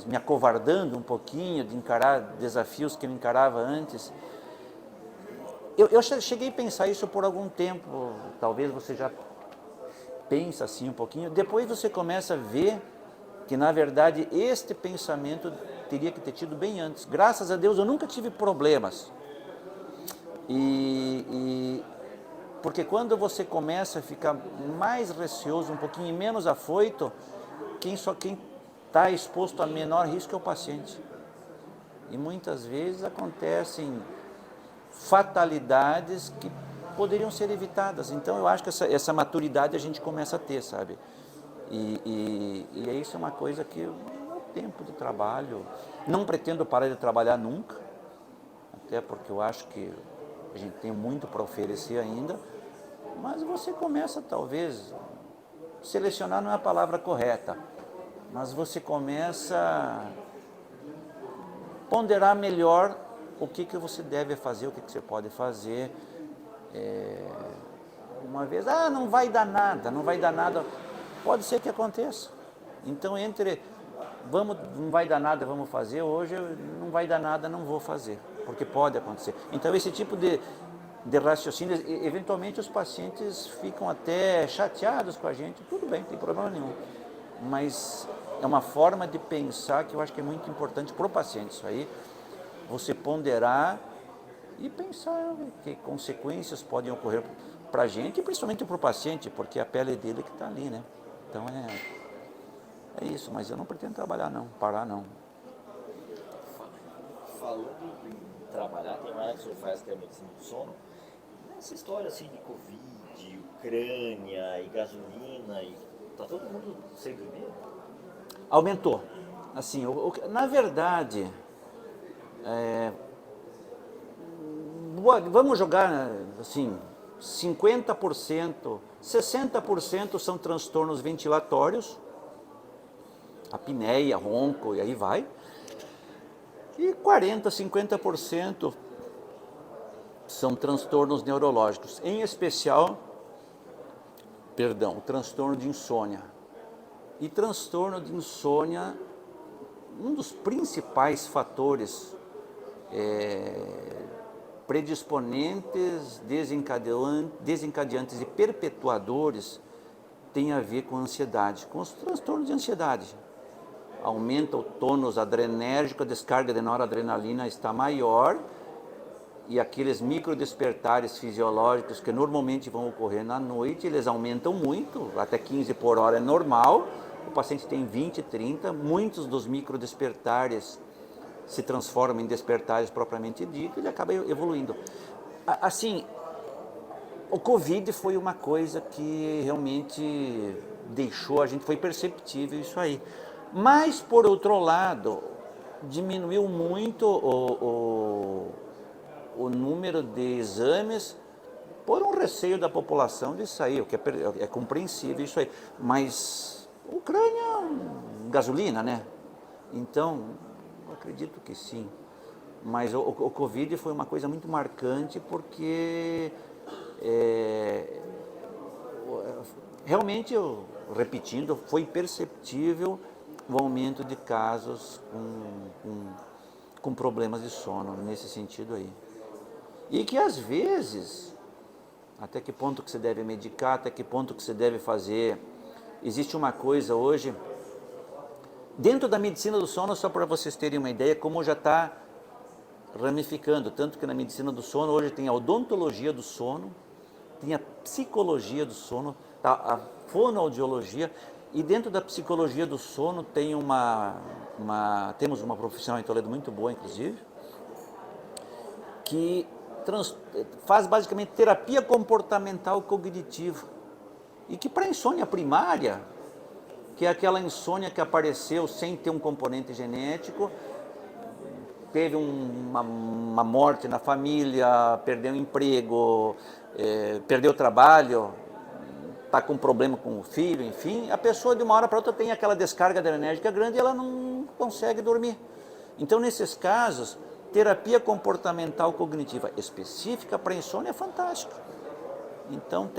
me acovardando um pouquinho de encarar desafios que eu encarava antes? Eu cheguei a pensar isso por algum tempo, talvez você já pensa assim um pouquinho, depois você começa a ver que na verdade este pensamento teria que ter tido bem antes. Graças a Deus eu nunca tive problemas. Porque quando você começa a ficar mais receoso, um pouquinho menos afoito, quem está exposto a menor risco é o paciente. E muitas vezes acontecem fatalidades que poderiam ser evitadas. Então eu acho que essa maturidade a gente começa a ter, sabe? E isso é uma coisa que no tempo de trabalho, não pretendo parar de trabalhar nunca, até porque eu acho que a gente tem muito para oferecer ainda, mas você começa talvez, selecionar não é a palavra correta, mas você começa a ponderar melhor o que você deve fazer, o que você pode fazer. Uma vez, não vai dar nada, pode ser que aconteça. Então não vai dar nada, vamos fazer, hoje não vai dar nada, não vou fazer, porque pode acontecer. Então esse tipo de raciocínio, eventualmente os pacientes ficam até chateados com a gente, tudo bem, não tem problema nenhum, mas é uma forma de pensar que eu acho que é muito importante para o paciente isso aí, você ponderar e pensar que consequências podem ocorrer para a gente e principalmente para o paciente, porque é a pele dele que está ali, né? Então É isso, mas eu não pretendo trabalhar não, parar não. Falando em trabalhar, tem uma área que o senhor faz que é a medicina do sono. Essa história assim de Covid, Ucrânia e gasolina, e tá todo mundo sem dormir? Aumentou. Assim, na verdade, vamos jogar assim, 50%, 60% são transtornos ventilatórios, apneia, ronco e aí vai. E 40%, 50% são transtornos neurológicos, em especial, o transtorno de insônia. E transtorno de insônia, um dos principais fatores predisponentes, desencadeantes e perpetuadores tem a ver com a ansiedade, com os transtornos de ansiedade. Aumenta o tônus adrenérgico, a descarga de noradrenalina está maior e aqueles microdespertares fisiológicos que normalmente vão ocorrer na noite, eles aumentam muito, até 15 por hora é normal, o paciente tem 20, 30, muitos dos microdespertares se transformam em despertares propriamente dito e ele acaba evoluindo. Assim, o Covid foi uma coisa que realmente deixou, a gente foi perceptível isso aí. Mas, por outro lado, diminuiu muito o número de exames por um receio da população de sair, o que é compreensível isso aí. Mas, Ucrânia, gasolina, né? Então, eu acredito que sim. Mas o Covid foi uma coisa muito marcante porque realmente, repetindo, foi perceptível o aumento de casos com problemas de sono, nesse sentido aí. E que às vezes, até que ponto que você deve medicar, até que ponto que você deve fazer, existe uma coisa hoje, dentro da medicina do sono, só para vocês terem uma ideia, como já está ramificando, tanto que na medicina do sono hoje tem a odontologia do sono, tem a psicologia do sono, a fonoaudiologia, e dentro da psicologia do sono tem temos uma profissional em Toledo muito boa, inclusive, que faz basicamente terapia comportamental cognitiva. E que para insônia primária, que é aquela insônia que apareceu sem ter um componente genético, teve uma morte na família, perdeu o emprego, perdeu o trabalho, está com problema com o filho, enfim, a pessoa de uma hora para outra tem aquela descarga adrenérgica grande e ela não consegue dormir. Então, nesses casos, terapia comportamental cognitiva específica para insônia é fantástico. Então,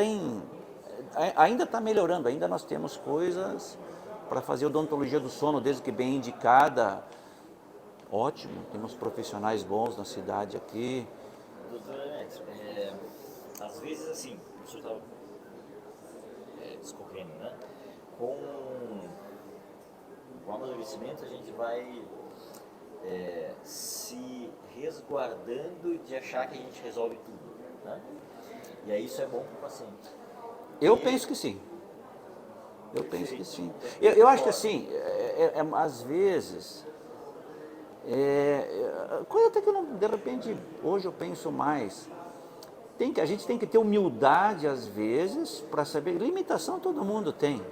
ainda está melhorando, ainda nós temos coisas para fazer odontologia do sono, desde que bem indicada. Ótimo, temos profissionais bons na cidade aqui. Doutor Alex, às vezes assim, o senhor estava discorrendo, né? Com o amadurecimento a gente vai se resguardando de achar que a gente resolve tudo, né? E aí isso é bom para o paciente. Eu penso que sim. Eu penso que sim. Eu acho que assim, às vezes, coisa até que eu de repente, hoje eu penso mais, a gente tem que ter humildade às vezes para saber, limitação todo mundo tem.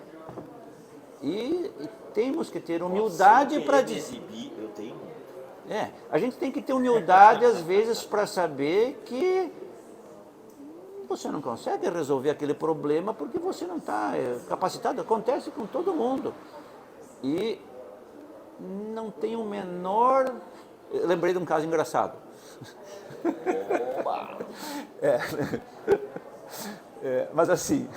E temos que ter humildade para dizer. Eu tenho. A gente tem que ter humildade às vezes para saber que você não consegue resolver aquele problema porque você não está capacitado. Acontece com todo mundo. E não tem o menor... Eu lembrei de um caso engraçado. Oba! Mas assim,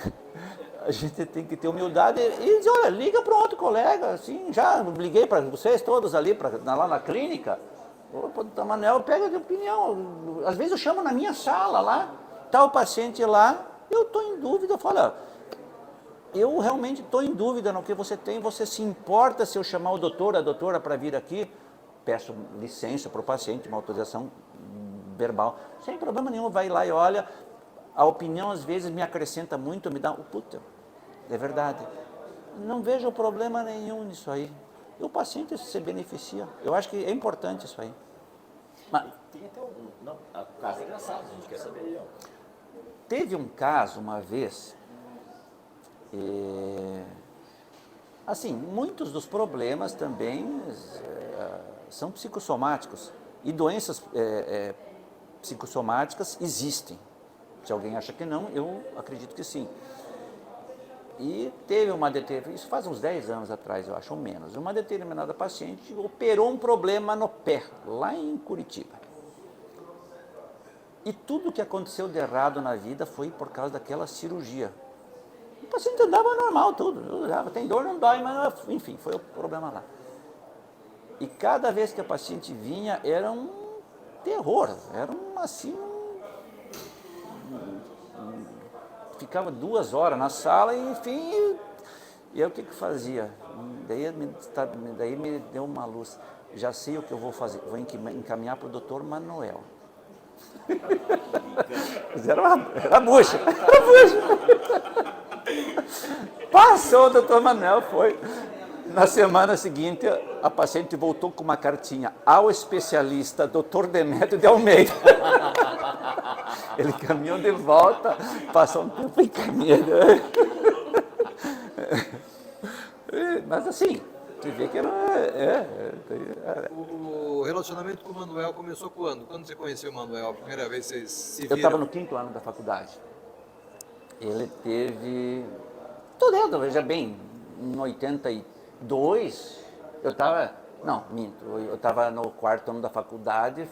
a gente tem que ter humildade e dizer, olha, liga para um outro colega, assim, já liguei para vocês todos ali, lá na clínica. O Manuel pega de opinião. Às vezes eu chamo na minha sala lá, está o paciente lá, eu estou em dúvida, eu falo, eu realmente estou em dúvida no que você tem, você se importa se eu chamar o doutor, a doutora para vir aqui? Peço licença para o paciente, uma autorização verbal, sem problema nenhum, vai lá e olha, a opinião às vezes me acrescenta muito, me dá, puta, é verdade. não vejo problema nenhum nisso aí. E o paciente se beneficia. Eu acho que é importante isso aí. Mas, tem até um... Não, o caso é engraçado, a gente quer saber. teve um caso uma vez, assim, muitos dos problemas também são psicossomáticos. E doenças psicossomáticas existem. Se alguém acha que não, eu acredito que sim. E teve isso faz uns 10 anos atrás, eu acho, ou menos. Uma determinada paciente operou um problema no pé, lá em Curitiba. E tudo que aconteceu de errado na vida foi por causa daquela cirurgia. O paciente andava normal, tudo. Tem dor, não dói, mas enfim, foi o problema lá. E cada vez que a paciente vinha, era um terror. Era ficava 2 horas na sala e, enfim, e eu o que fazia? Daí me deu uma luz. Já sei o que eu vou fazer. Vou encaminhar para o doutor Manuel. Era bucha. Passou o doutor Manuel, foi. Na semana seguinte, a paciente voltou com uma cartinha ao especialista Dr. Demétrio de Almeida. Ele caminhou de volta, passou um tempo em caminho. Mas assim, você vê que era... O relacionamento com o Manuel começou quando? Quando você conheceu o Manuel? A primeira vez vocês se viram? Eu estava no 5º ano da faculdade. Ele teve... Toledo, veja bem, em 82, eu estava... Não, minto, eu estava no 4º ano da faculdade,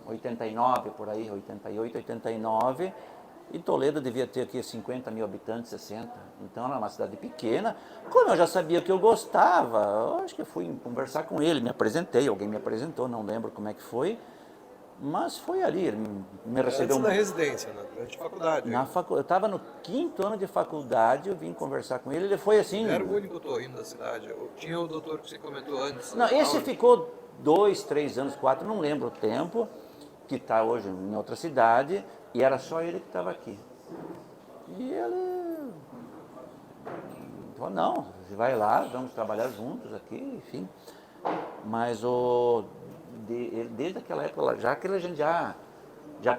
89 por aí, 88, 89, e Toledo devia ter aqui 50 mil habitantes, 60, então era uma cidade pequena. Como eu já sabia que eu gostava, eu acho que eu fui conversar com ele, me apresentei, alguém me apresentou, não lembro como é que foi, mas foi ali, ele me recebeu... Antes da residência, né? Durante a faculdade. Eu estava no 5º ano de faculdade, eu vim conversar com ele, ele foi assim... Era o único torrino da cidade, tinha o doutor que você comentou antes. Não, esse ficou 2, 3 anos, 4, não lembro o tempo, que está hoje em outra cidade, e era só ele que estava aqui. E ele falou, não, você vai lá, vamos trabalhar juntos aqui, enfim. Mas desde aquela época, já que a gente já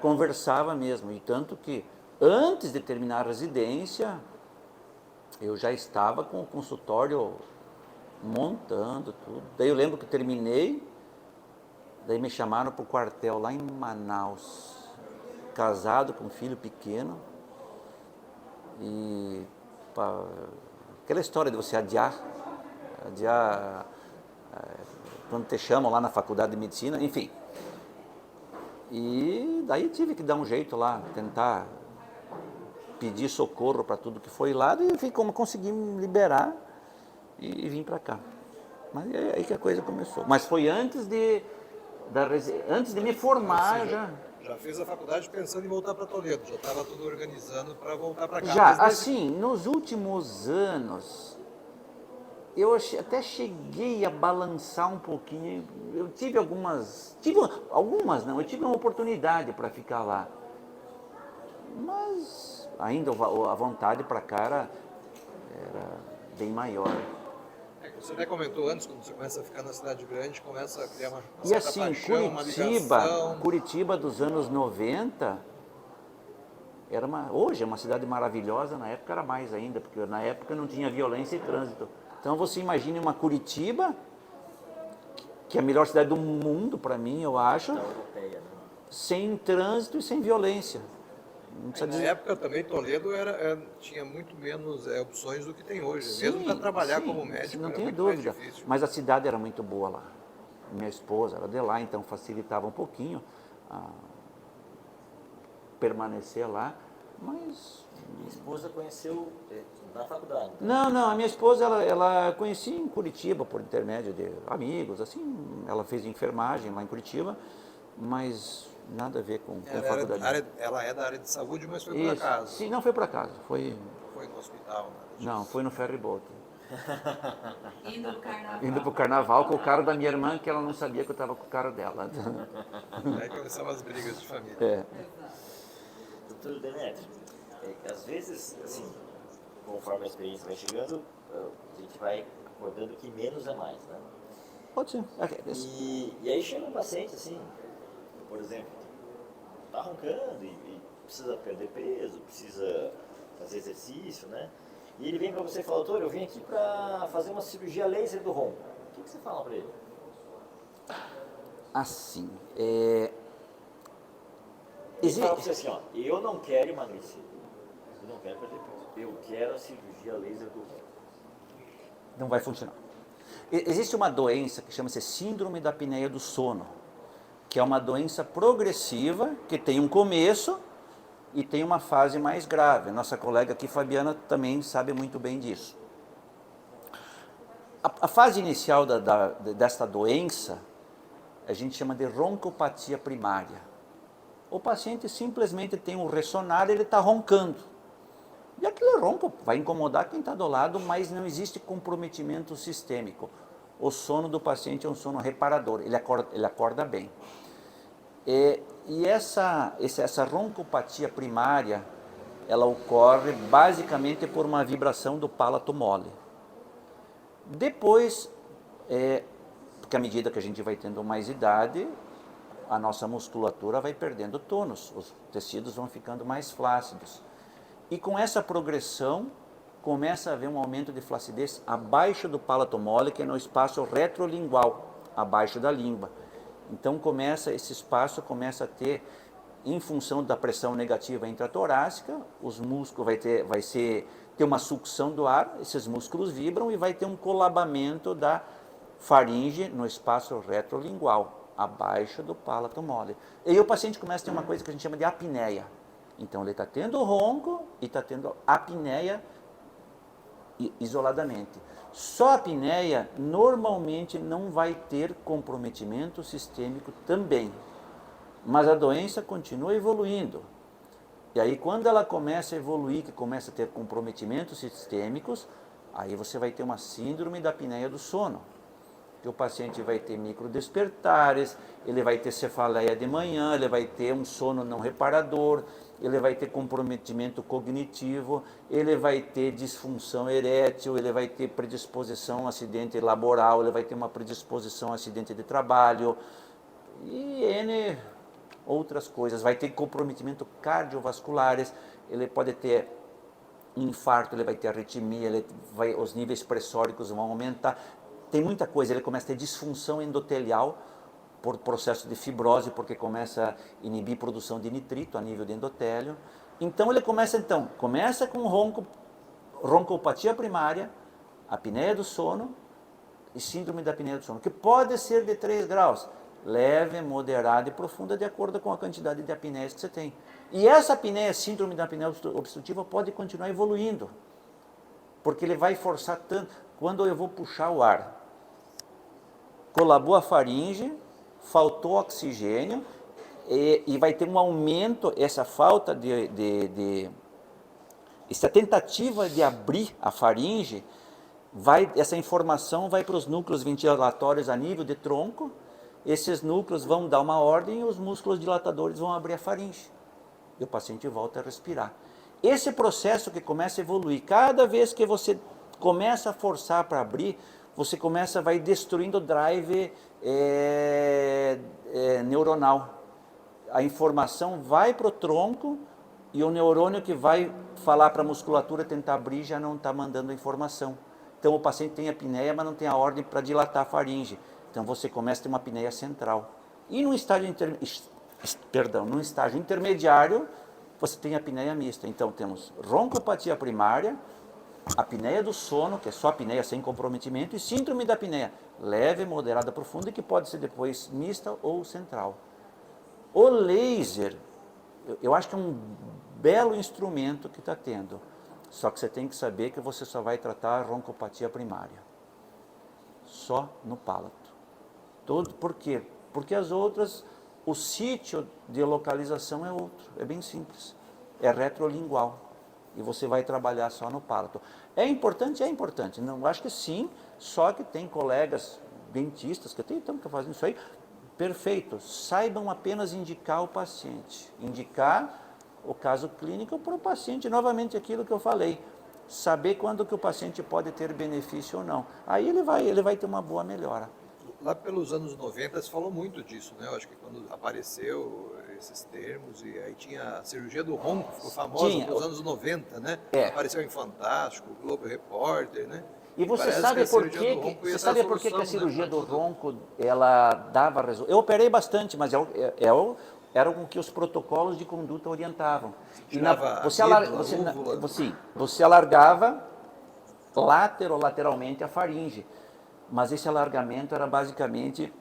conversava mesmo, e tanto que antes de terminar a residência, eu já estava com o consultório montando tudo. Daí eu lembro que terminei, daí me chamaram para o quartel lá em Manaus, casado com um filho pequeno, e aquela história de você adiar quando te chamam lá na faculdade de medicina, enfim. E daí tive que dar um jeito lá, tentar pedir socorro para tudo que foi lá, e enfim, como consegui me liberar e vim para cá. Mas é aí que a coisa começou. Mas foi antes de me formar Já fez a faculdade pensando em voltar para Toledo, já estava tudo organizando para voltar para cá. Já, assim, nos últimos anos, eu até cheguei a balançar um pouquinho. Eu tive eu tive uma oportunidade para ficar lá. Mas ainda a vontade para cá era bem maior. Você até comentou antes, quando você começa a ficar na cidade grande, começa a criar uma E certa assim, paixão, uma ligação. Curitiba dos anos 90, hoje é uma cidade maravilhosa, na época era mais ainda, porque na época não tinha violência e trânsito. Então você imagine uma Curitiba, que é a melhor cidade do mundo para mim, eu acho, sem trânsito e sem violência. Na época também Toledo tinha muito menos opções do que tem hoje, Sim, mesmo para trabalhar sim, como médico. não era tenho muito mais dúvida, difícil. mas a cidade era muito boa lá. Minha esposa era de lá, então facilitava um pouquinho permanecer lá, mas... Minha esposa conheceu na faculdade. Não, a minha esposa, ela conhecia em Curitiba, por intermédio de amigos, assim, ela fez enfermagem lá em Curitiba, mas nada a ver com faculdade. Ela é da área de saúde, mas foi por Isso. acaso. Sim, não foi por acaso, foi No hospital, nada disso. Não, foi no ferryboat. Indo pro carnaval. Indo pro carnaval com o carro da minha irmã, que ela não sabia que eu estava com o carro dela. Aí começaram as brigas de família. É. Doutor Demétrio, às vezes, assim, conforme a experiência vai chegando, a gente vai acordando que menos é mais, né? Pode ser. E aí chega um paciente assim, por exemplo, tá roncando e precisa perder peso, precisa fazer exercício, né? E ele vem para você e fala, doutor, eu vim aqui para fazer uma cirurgia laser do ronco. O que você fala para ele? Assim, Ele fala para você assim, ó, eu não quero emagrecer, eu não quero perder peso, eu quero a cirurgia laser do ronco. não vai funcionar. Existe uma doença que chama-se síndrome da apneia do sono, que é uma doença progressiva, que tem um começo e tem uma fase mais grave. Nossa colega aqui, Fabiana, também sabe muito bem disso. A fase inicial desta doença, a gente chama de roncopatia primária. O paciente simplesmente tem um ressonar, ele está roncando. E aquele ronco vai incomodar quem está do lado, mas não existe comprometimento sistêmico. O sono do paciente é um sono reparador, ele acorda bem. E essa roncopatia primária, ela ocorre basicamente por uma vibração do pálato mole. Depois, porque à medida que a gente vai tendo mais idade, a nossa musculatura vai perdendo tônus, os tecidos vão ficando mais flácidos. E com essa progressão, começa a haver um aumento de flacidez abaixo do pálato mole, que é no espaço retrolingual, abaixo da língua. Então esse espaço começa a ter, em função da pressão negativa intratorácica, os músculos vai ter uma sucção do ar, esses músculos vibram e vai ter um colabamento da faringe no espaço retrolingual, abaixo do pálato mole. E aí o paciente começa a ter uma coisa que a gente chama de apneia. Então ele está tendo ronco e está tendo apneia isoladamente. Só a apneia normalmente não vai ter comprometimento sistêmico também, mas a doença continua evoluindo. E aí quando ela começa a evoluir, que começa a ter comprometimentos sistêmicos, aí você vai ter uma síndrome da apneia do sono, que o paciente vai ter microdespertares, ele vai ter cefaleia de manhã, ele vai ter um sono não reparador, ele vai ter comprometimento cognitivo, ele vai ter disfunção erétil, ele vai ter predisposição a acidente laboral, ele vai ter uma predisposição a acidente de trabalho e N outras coisas. Vai ter comprometimento cardiovasculares, ele pode ter infarto, ele vai ter arritmia, os níveis pressóricos vão aumentar. Tem muita coisa, ele começa a ter disfunção endotelial por processo de fibrose, porque começa a inibir produção de nitrito a nível de endotélio. Então ele começa com roncopatia primária, apneia do sono e síndrome da apneia do sono, que pode ser de 3 graus, leve, moderada e profunda, de acordo com a quantidade de apneias que você tem. E essa apneia, síndrome da apneia obstrutiva, pode continuar evoluindo, porque ele vai forçar tanto. Quando eu vou puxar o ar, colabou a faringe, faltou oxigênio e vai ter um aumento, essa falta essa tentativa de abrir a faringe, essa informação vai para os núcleos ventilatórios a nível de tronco, esses núcleos vão dar uma ordem e os músculos dilatadores vão abrir a faringe. E o paciente volta a respirar. Esse processo que começa a evoluir, cada vez que você começa a forçar para abrir, você vai destruindo o drive neuronal. A informação vai para o tronco e o neurônio que vai falar para a musculatura tentar abrir já não está mandando a informação. Então o paciente tem apneia, mas não tem a ordem para dilatar a faringe. Então você começa a ter uma apneia central. E num estágio intermediário, você tem apneia mista. Então temos roncopatia primária, apneia do sono, que é só apneia sem comprometimento, e síndrome da apneia, leve, moderada, profunda, e que pode ser depois mista ou central. O laser, eu acho que é um belo instrumento que está tendo, só que você tem que saber que você só vai tratar a roncopatia primária, só no palato. Por quê? Porque as outras, o sítio de localização é outro, é bem simples, é retrolingual. E você vai trabalhar só no palato. É importante? É importante. Não, acho que sim, só que tem colegas dentistas que estão fazendo isso aí. Perfeito. Saibam apenas indicar o paciente. Indicar o caso clínico para o paciente. Novamente aquilo que eu falei. saber quando que o paciente pode ter benefício ou não. Aí ele vai ter uma boa melhora. Lá pelos anos 90 se falou muito disso, né? Eu acho que quando apareceu esses termos, e aí tinha a cirurgia do ronco, ficou famosa nos anos 90, né? Apareceu em Fantástico, Globo Repórter, né? E você parece sabe que a por cirurgia que, do ronco você ia ser sabe por que solução, a cirurgia né, do pra tudo. ronco ela dava resultado? Eu operei bastante, mas era o que os protocolos de conduta orientavam. Tirava a Você, medula, úvula. você alargava lateralmente a faringe, mas esse alargamento era basicamente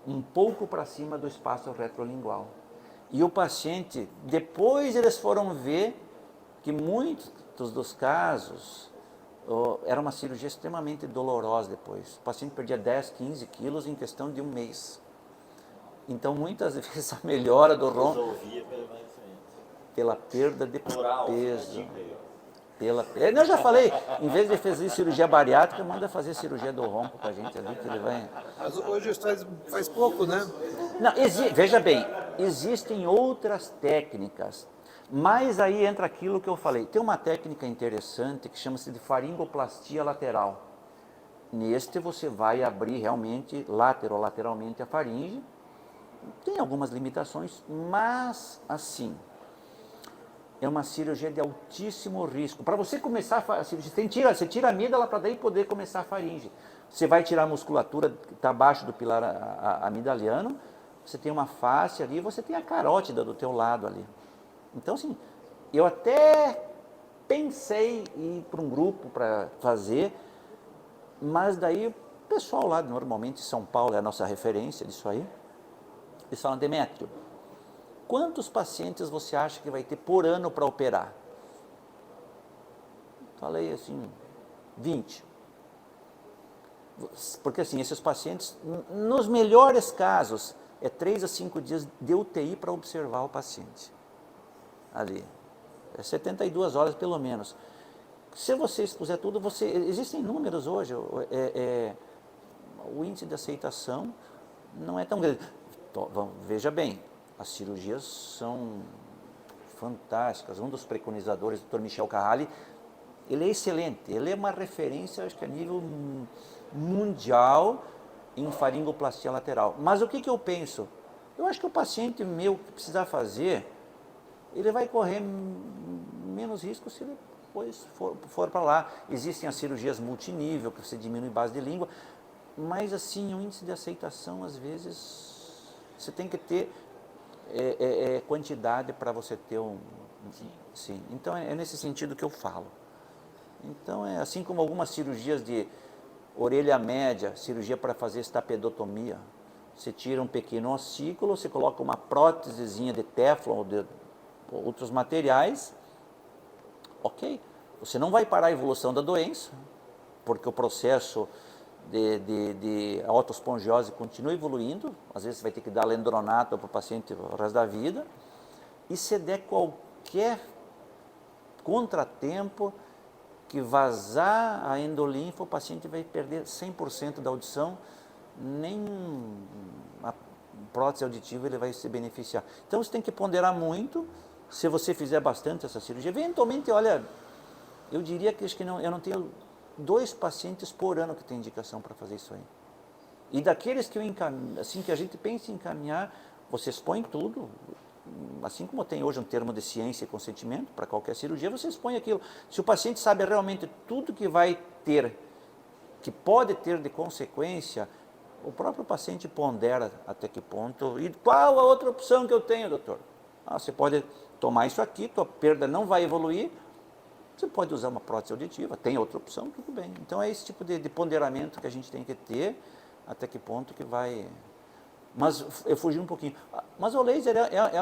um pouco para cima do espaço retrolingual. E o paciente, depois eles foram ver que muitos dos casos era uma cirurgia extremamente dolorosa depois. O paciente perdia 10, 15 quilos em questão de um mês. Então, muitas vezes, a melhora do ronco Resolvia pelo emagrecimento. pela perda de Oral, peso. dica aí, ó. Eu já falei, em vez de fazer cirurgia bariátrica, manda fazer cirurgia do ronco com a gente ali, que ele vai... Mas hoje faz pouco, né? Não, veja bem, existem outras técnicas, mas aí entra aquilo que eu falei. Tem uma técnica interessante que chama-se de faringoplastia lateral. Neste você vai abrir realmente lateralmente a faringe. Tem algumas limitações, mas assim, é uma cirurgia de altíssimo risco. Para você começar a cirurgia, você tira a amígdala para daí poder começar a faringe. Você vai tirar a musculatura que está abaixo do pilar amidaliano, você tem uma face ali, você tem a carótida do teu lado ali. Então, assim, eu até pensei em ir para um grupo para fazer, mas daí o pessoal lá, normalmente São Paulo é a nossa referência disso aí, eles falam: Demétrio, quantos pacientes você acha que vai ter por ano para operar? Falei assim, 20. Porque assim, esses pacientes, nos melhores casos, é 3 a 5 dias de UTI para observar o paciente. Ali. É 72 horas pelo menos. Se você expuser tudo, existem números hoje, o índice de aceitação não é tão grande. Veja bem, as cirurgias são fantásticas. Um dos preconizadores, o Dr. Michel Carrali, ele é excelente, ele é uma referência, acho que a nível mundial em faringoplastia lateral. Mas o que eu penso? Eu acho que o paciente meu que precisar fazer, ele vai correr menos risco se ele depois for para lá. Existem as cirurgias multinível, que você diminui base de língua, mas assim, o índice de aceitação, às vezes, você tem que ter quantidade para você ter Sim. Então, é nesse sentido que eu falo. Então, é assim como algumas cirurgias de orelha média, cirurgia para fazer estapedotomia. Você tira um pequeno ossículo, você coloca uma prótesezinha de Teflon ou de outros materiais, ok. Você não vai parar a evolução da doença, porque o processo de autoespongiose continua evoluindo. Às vezes você vai ter que dar lendronato para o paciente o resto da vida. E se der qualquer contratempo que vazar a endolinfa, o paciente vai perder 100% da audição, nem a prótese auditiva ele vai se beneficiar. Então você tem que ponderar muito. Se você fizer bastante essa cirurgia, eventualmente, olha, eu diria que, eu não tenho 2 pacientes por ano que tem indicação para fazer isso aí. E daqueles que eu encaminho, assim que a gente pensa em encaminhar, você expõe tudo. Assim como tem hoje um termo de ciência e consentimento para qualquer cirurgia, você expõe aquilo. Se o paciente sabe realmente tudo que vai ter, que pode ter de consequência, o próprio paciente pondera até que ponto. E qual a outra opção que eu tenho, doutor? Você pode tomar isso aqui, tua perda não vai evoluir, você pode usar uma prótese auditiva, tem outra opção, tudo bem. Então é esse tipo de ponderamento que a gente tem que ter, até que ponto que vai... Mas eu fugi um pouquinho. Mas o laser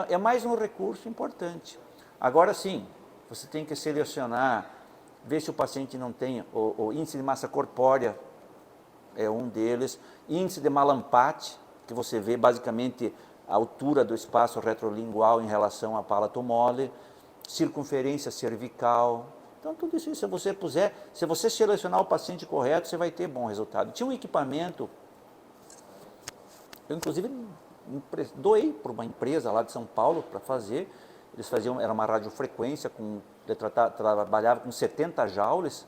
é mais um recurso importante. Agora sim, você tem que selecionar, ver se o paciente não tem o índice de massa corpórea, é um deles, índice de Malampati, que você vê basicamente a altura do espaço retrolingual em relação à palato mole, circunferência cervical. Então, tudo isso, se você puser, se você selecionar o paciente correto, você vai ter bom resultado. Tinha um equipamento, eu inclusive doei para uma empresa lá de São Paulo para fazer. Eles faziam, era uma radiofrequência com ele trabalhava com 70 joules,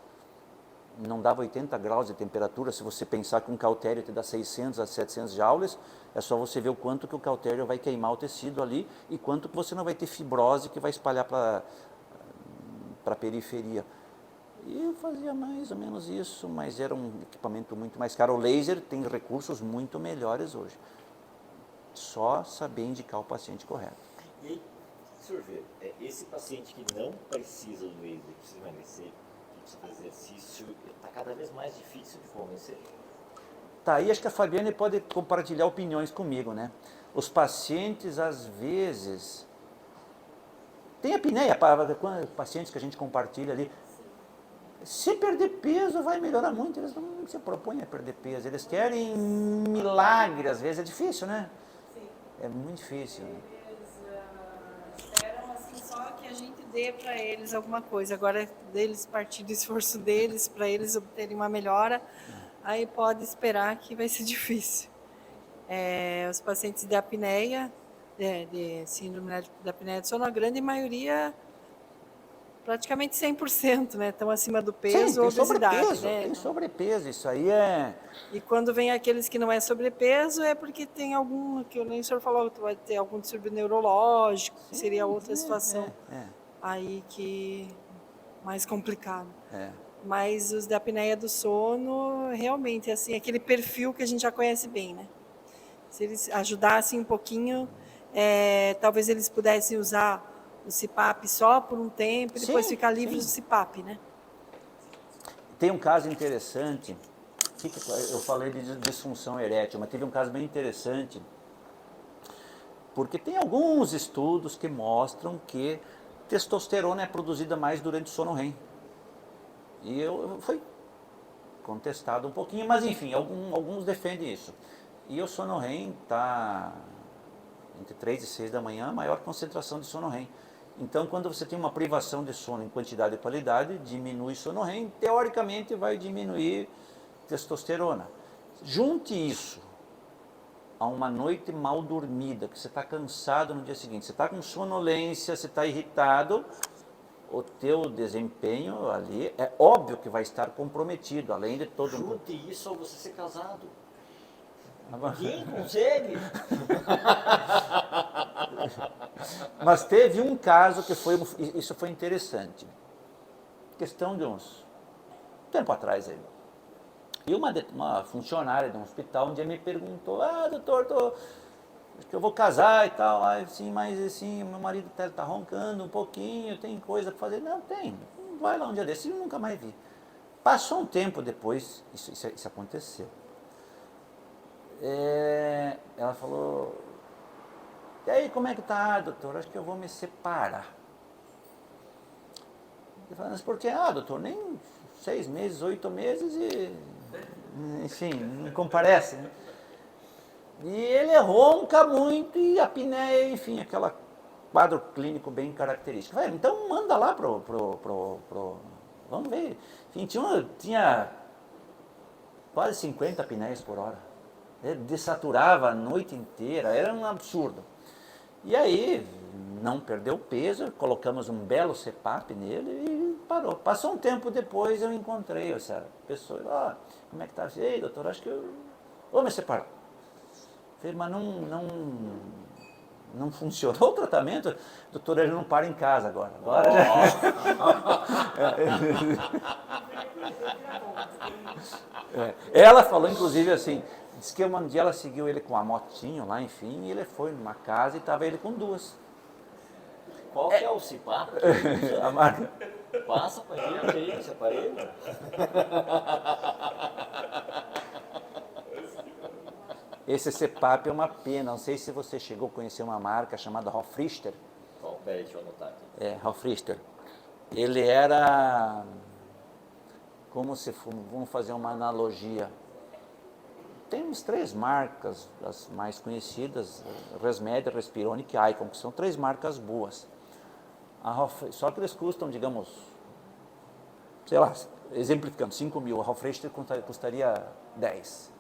não dava 80 graus de temperatura. Se você pensar que um cautério te dá 600 a 700 joules, é só você ver o quanto que o cautério vai queimar o tecido ali e quanto que você não vai ter fibrose que vai espalhar para a periferia. E eu fazia mais ou menos isso, mas era um equipamento muito mais caro. O laser tem recursos muito melhores hoje. Só saber indicar o paciente correto. E aí, se eu ver, esse paciente que não precisa do laser, que precisa emagrecer, que precisa fazer exercício, está cada vez mais difícil de convencer. Tá, aí acho que a Fabiane pode compartilhar opiniões comigo, né? Os pacientes, às vezes... Tem apneia, pacientes que a gente compartilha ali. Se perder peso, vai melhorar muito. Eles não se propõem a perder peso. Eles querem milagre, às vezes. É difícil, né? Sim. É muito difícil. Eles esperam assim, só que a gente dê para eles alguma coisa. Agora, deles partir do esforço deles, para eles obterem uma melhora, aí pode esperar que vai ser difícil. Os pacientes de apneia, de síndrome da apneia do sono, a grande maioria... praticamente 100%, né? Estão acima do peso ou obesidade, sobrepeso, né? tem sobrepeso, isso aí é... E quando vem aqueles que não é sobrepeso, é porque tem algum, que nem o senhor falou, vai ter algum distúrbio neurológico, que seria outra situação aí que mais complicado. Mas os da apneia do sono, realmente, assim, aquele perfil que a gente já conhece bem, né? Se eles ajudassem um pouquinho, talvez eles pudessem usar o CPAP só por um tempo e depois ficar livres do CPAP, né? Tem um caso interessante, eu falei de disfunção erétil, mas teve um caso bem interessante, porque tem alguns estudos que mostram que testosterona é produzida mais durante o sono REM. E foi contestado um pouquinho, mas enfim, alguns defendem isso. E o sono REM está entre 3 e 6 da manhã, a maior concentração de sono REM. Então, quando você tem uma privação de sono em quantidade e qualidade, diminui sono REM, teoricamente vai diminuir testosterona. Junte isso a uma noite mal dormida, que você está cansado no dia seguinte, você está com sonolência, você está irritado, o teu desempenho ali é óbvio que vai estar comprometido, além de todo... Junte isso a você ser casado. Ninguém consegue. Mas teve um caso que isso foi interessante. Questão de uns tempo atrás aí. E uma funcionária de um hospital um dia me perguntou: doutor, acho que eu vou casar e tal. Assim, mas assim, meu marido tá roncando um pouquinho, tem coisa para fazer. Não, tem. Vai lá um dia desse, eu nunca mais vi. Passou um tempo depois, isso aconteceu. Ela falou: e aí, como é que tá, doutor? Acho que eu vou me separar. Eu falei: mas por quê? Doutor, nem 6 meses, 8 meses e... enfim, não comparece, né? E ele ronca muito e a apneia, enfim, aquele quadro clínico bem característico. Falei: então manda lá vamos ver. Enfim, tinha quase 50 apneias por hora. Ele desaturava a noite inteira, era um absurdo. E aí, não perdeu peso, colocamos um belo CPAP nele e parou. Passou um tempo depois, eu encontrei essa pessoa. Como é que tá? Ei, doutor, acho que eu vou me separar. Falei: mas não funcionou o tratamento? Doutor, ele não para em casa agora. Ela falou, inclusive, assim, disse que um dia ela seguiu ele com uma motinho lá, enfim, e ele foi numa casa e estava ele com 2. Qual que é o CPAP? A marca. Passa pra gente aí, esse aparelho. Esse CPAP é uma pena, não sei se você chegou a conhecer uma marca chamada Hofrichter. Peraí, deixa eu anotar aqui. Hofrichter. Ele era, como se for, vamos fazer uma analogia. Tem uns 3 marcas, as mais conhecidas, Resmed, Respironic e Icon, que são 3 marcas boas. Só que eles custam, digamos, sei lá, exemplificando, 5 mil, a Hofrichter custaria 10.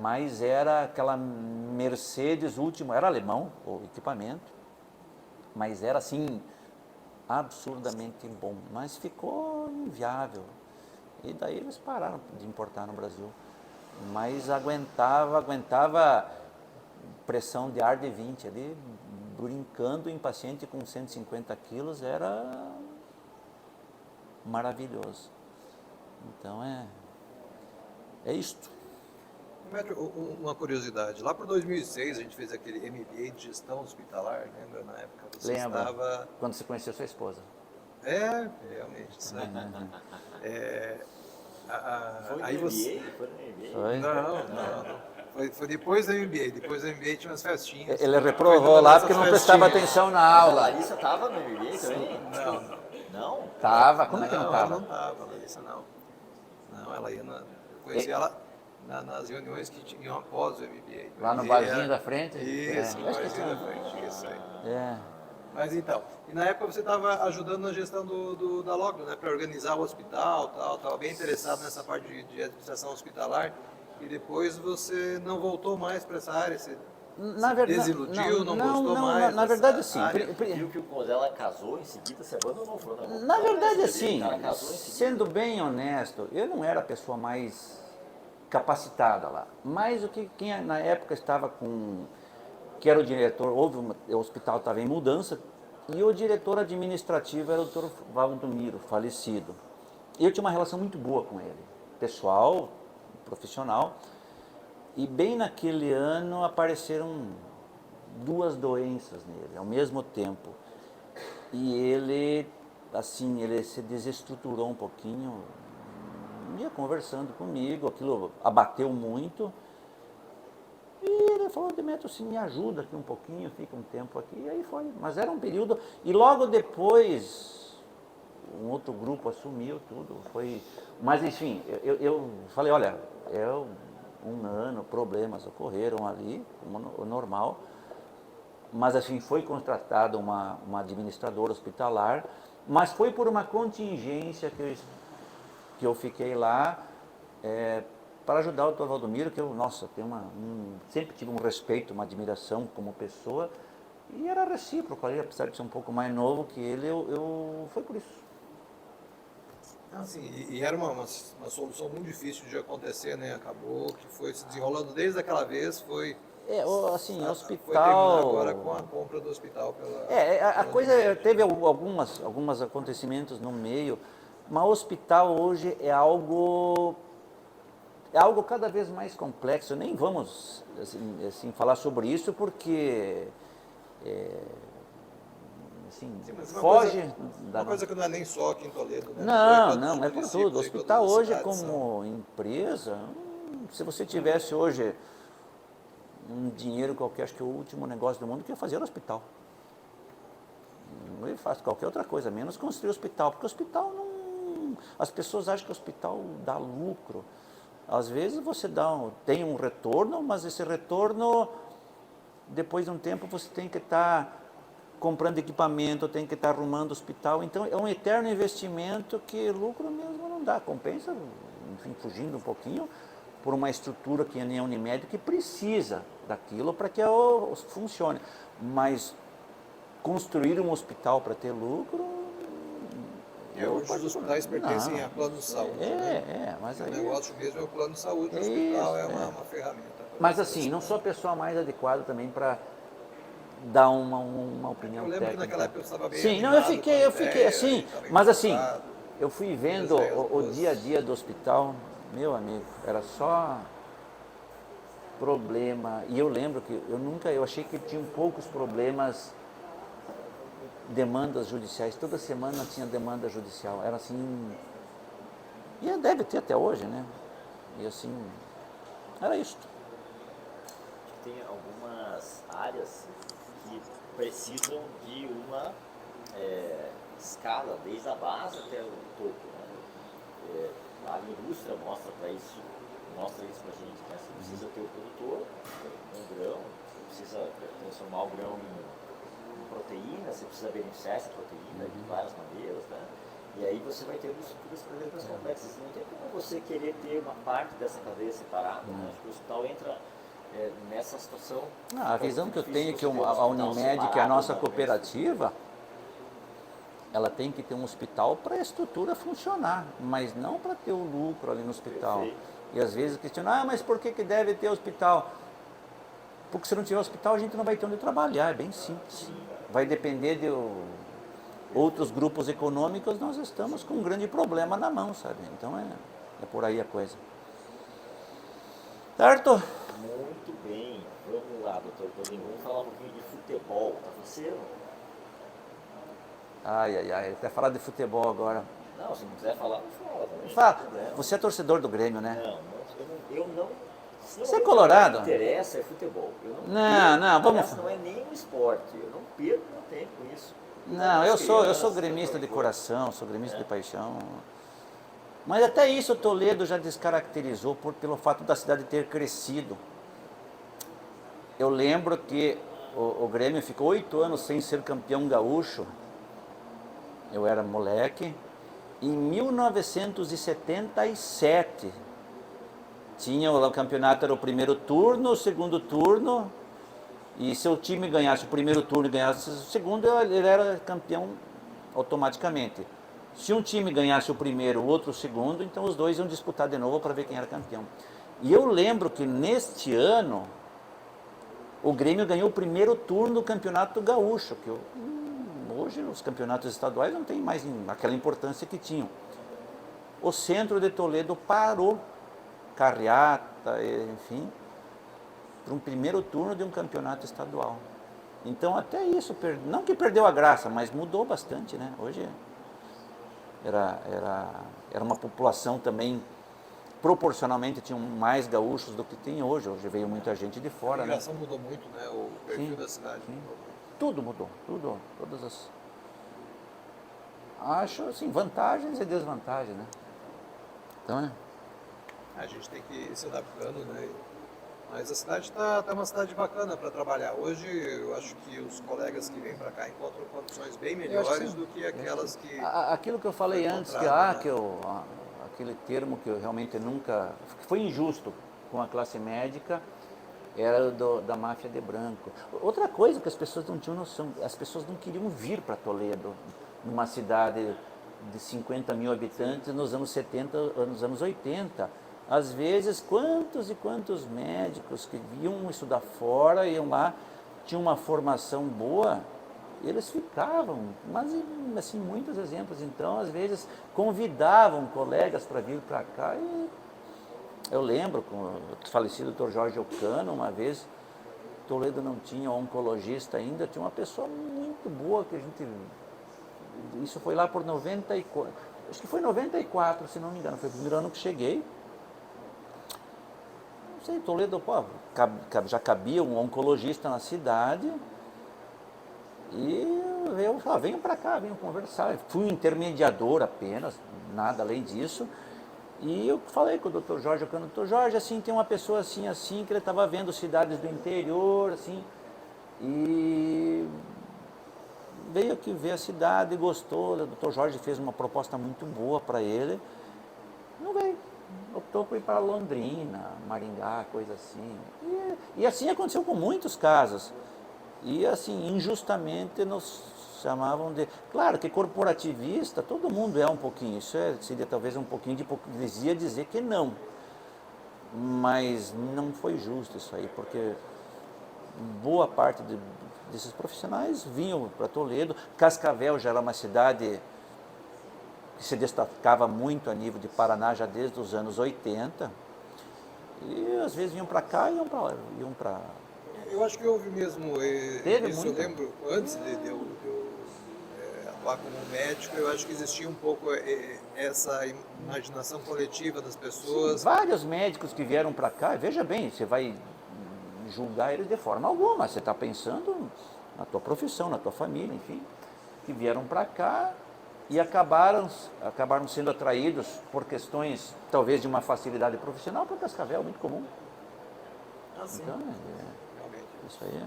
Mas era aquela Mercedes último, era alemão o equipamento, mas era assim, absurdamente bom, mas ficou inviável. E daí eles pararam de importar no Brasil. Mas aguentava pressão de ar de 20 ali, brincando em paciente com 150 quilos, era maravilhoso. Então é isto. Demetrio, uma curiosidade. Lá por 2006 a gente fez aquele MBA de gestão hospitalar, lembra? Na época você Lembra? estava... Quando você conheceu sua esposa. Realmente. Isso aí. Foi Aí no você... MBA? Foi no MBA? Foi? Não. Foi depois da MBA. Depois da MBA tinha umas festinhas. Ele reprovou lá porque não prestava atenção na A aula. Larissa estava no MBA também? Não. Não? Tava? Como é que não Ela tava? não estava, Larissa, não. Não, ela ia eu conheci ela nas reuniões que tinham após o MBA. Lá no barzinho da frente? Isso, É. no barzinho da frente, isso aí. É. Mas então, e na época você estava ajudando na gestão da Logro, né, para organizar o hospital, estava bem interessado nessa parte de administração hospitalar, e depois você não voltou mais para essa área, você Na se verdade, desiludiu, não gostou mais na dessa verdade, sim. área? Viu que quando ela casou, em seguida você abandonou. Na verdade, assim, Ela casou em seguida. sendo bem honesto, eu não era a pessoa mais capacitada lá. Mas quem na época estava que era o diretor, o hospital estava em mudança, e o diretor administrativo era o Dr. Valdomiro, falecido. E eu tinha uma relação muito boa com ele, pessoal, profissional. E bem naquele ano apareceram 2 doenças nele ao mesmo tempo. E ele se desestruturou um pouquinho, ia conversando comigo, aquilo abateu muito. E ele falou, Demetrio, assim, me ajuda aqui um pouquinho, fica um tempo aqui. E aí foi. Mas era um período... E logo depois, um outro grupo assumiu tudo. Mas, enfim, eu falei, olha, um ano, problemas ocorreram ali, o normal. Mas, assim, foi contratada uma administradora hospitalar, mas foi por uma contingência que eu fiquei lá para ajudar o Dr. Valdomiro, que eu, nossa, sempre tive um respeito, uma admiração como pessoa, e era recíproco ali, apesar de ser um pouco mais novo que ele, foi por isso. Assim, e era uma solução muito difícil de acontecer, né? Acabou que foi se desenrolando desde aquela vez, foi Hospital... Foi terminar agora com a compra do hospital a coisa teve alguns acontecimentos no meio, mas o hospital hoje é algo cada vez mais complexo. Nem vamos assim, falar sobre isso porque foge uma coisa que não é nem só aqui em Toledo, né? Não, é por tudo. O hospital hoje, como empresa, se você tivesse hoje um dinheiro qualquer, acho que o último negócio do mundo que é fazer o hospital. Ele faz qualquer outra coisa, menos construir hospital, porque o hospital não... As pessoas acham que o hospital dá lucro. Às vezes você tem um retorno, mas esse retorno, depois de um tempo, você tem que estar comprando equipamento, tem que estar arrumando o hospital. Então, é um eterno investimento que lucro mesmo não dá. Compensa, enfim, fugindo um pouquinho, por uma estrutura que nem a Unimed, que precisa daquilo para que funcione. Mas construir um hospital para ter lucro... Hoje os hospitais pertencem a plano de saúde. Mas o aí... negócio mesmo é o plano de saúde, o hospital é uma ferramenta. Mas assim, não sou a pessoa mais adequada também para dar uma opinião técnica. Eu lembro que naquela época eu estava bem Sim, não, eu fiquei assim, mas assim, eu fui vendo o dia a dia do hospital, meu amigo, era só problema. E eu lembro que eu achei que tinha poucos problemas, demandas judiciais. Toda semana tinha demanda judicial. Era assim, e deve ter até hoje, né? E assim, era isso. Tem algumas áreas que precisam de uma escala, desde a base até o topo. Né? A indústria mostra isso pra gente. Né? Você precisa ter o produtor, um grão, você precisa transformar o grão em proteína, você precisa beneficiar essa proteína de várias maneiras, né? E aí você vai ter estruturas cada vez mais complexas. Não tem como você querer ter uma parte dessa cadeia separada. Né? Acho que o hospital entra nessa situação. A visão que eu tenho é que a Unimed, que é a nossa cooperativa, ela tem que ter um hospital para a estrutura funcionar, mas não para ter o lucro ali no hospital. Perfeito. E às vezes questionam, mas por que deve ter hospital? Porque se não tiver hospital, a gente não vai ter onde trabalhar, é bem simples. Vai depender de outros grupos econômicos, nós estamos com um grande problema na mão, sabe? Então é por aí a coisa. Certo? Muito bem. Vamos lá, doutor Toninho. Vamos falar um pouquinho de futebol. Tá você? Ai, até falar de futebol agora. Não, se não quiser falar, não fala também. Fala, você é torcedor do Grêmio, né? Eu não. Você é colorado? O que me interessa é futebol. Eu Não, vamos. Aliás, não é nem um esporte. Eu não perco meu tempo com isso. Não, eu sou gremista de coração, sou gremista de paixão. Mas até isso o Toledo já descaracterizou pelo fato da cidade ter crescido. Eu lembro que o Grêmio ficou 8 anos sem ser campeão gaúcho. Eu era moleque. Em 1977, o campeonato era o primeiro turno, o segundo turno, e se o time ganhasse o primeiro turno e ganhasse o segundo, ele era campeão automaticamente. Se um time ganhasse o primeiro, o outro o segundo, então os dois iam disputar de novo para ver quem era campeão. E eu lembro que neste ano, o Grêmio ganhou o primeiro turno do campeonato gaúcho, que hoje os campeonatos estaduais não têm mais aquela importância que tinham. O centro de Toledo parou, carreata, enfim, para um primeiro turno de um campeonato estadual. Então até isso, não que perdeu a graça, mas mudou bastante, né? Hoje era uma população também, proporcionalmente tinham mais gaúchos do que tem hoje. Hoje veio muita gente de fora, A né? migração mudou muito, né? O perfil da cidade. Sim. Tudo mudou, todas as... Acho, assim, vantagens e desvantagens, né? Então, A gente tem que ir se adaptando, né? Mas a cidade está uma cidade bacana para trabalhar. Hoje, eu acho que os colegas que vêm para cá encontram condições bem melhores do que aquelas que... Aquilo que eu falei antes, aquele termo que eu realmente nunca... que foi injusto com a classe médica, era da máfia de branco. Outra coisa que as pessoas não tinham noção, as pessoas não queriam vir para Toledo, numa cidade de 50 mil habitantes nos anos 70, nos anos 80. Às vezes, quantos e quantos médicos que iam estudar fora, iam lá, tinham uma formação boa, eles ficavam, mas assim, muitos exemplos. Então, às vezes, convidavam colegas para vir para cá. E eu lembro, com o falecido Dr. Jorge Ocano, uma vez, Toledo não tinha oncologista ainda, tinha uma pessoa muito boa que a gente... Isso foi lá por 94, acho que foi 94, se não me engano, foi o primeiro ano que cheguei. Não sei, Toledo, já cabia um oncologista na cidade, e eu falei, venham para cá, venham conversar. Fui um intermediador apenas, nada além disso, e eu falei com o Dr. Jorge, Dr. Jorge, assim, tem uma pessoa assim, que ele estava vendo cidades do interior, assim, e... veio aqui ver a cidade, gostou, o Dr. Jorge fez uma proposta muito boa para ele, não veio, optou por ir para Londrina, Maringá, coisa assim. E assim aconteceu com muitos casos. E assim, injustamente nos chamavam de... Claro que corporativista, todo mundo é um pouquinho, isso seria talvez um pouquinho de hipocrisia dizer que não. Mas não foi justo isso aí, porque boa parte desses profissionais vinham para Toledo. Cascavel já era uma cidade que se destacava muito a nível de Paraná já desde os anos 80. E às vezes vinham para cá e iam para... Eu acho que houve mesmo Teve isso. muito. Eu lembro, antes de eu atuar como médico, eu acho que existia um pouco essa imaginação coletiva das pessoas. Sim, vários médicos que vieram para cá, veja bem, você vai julgar eles de forma alguma, você está pensando na tua profissão, na tua família, enfim, que vieram para cá e acabaram sendo atraídos por questões, talvez, de uma facilidade profissional, porque Cascavel é muito comum. Sim. Então, Realmente. isso aí é...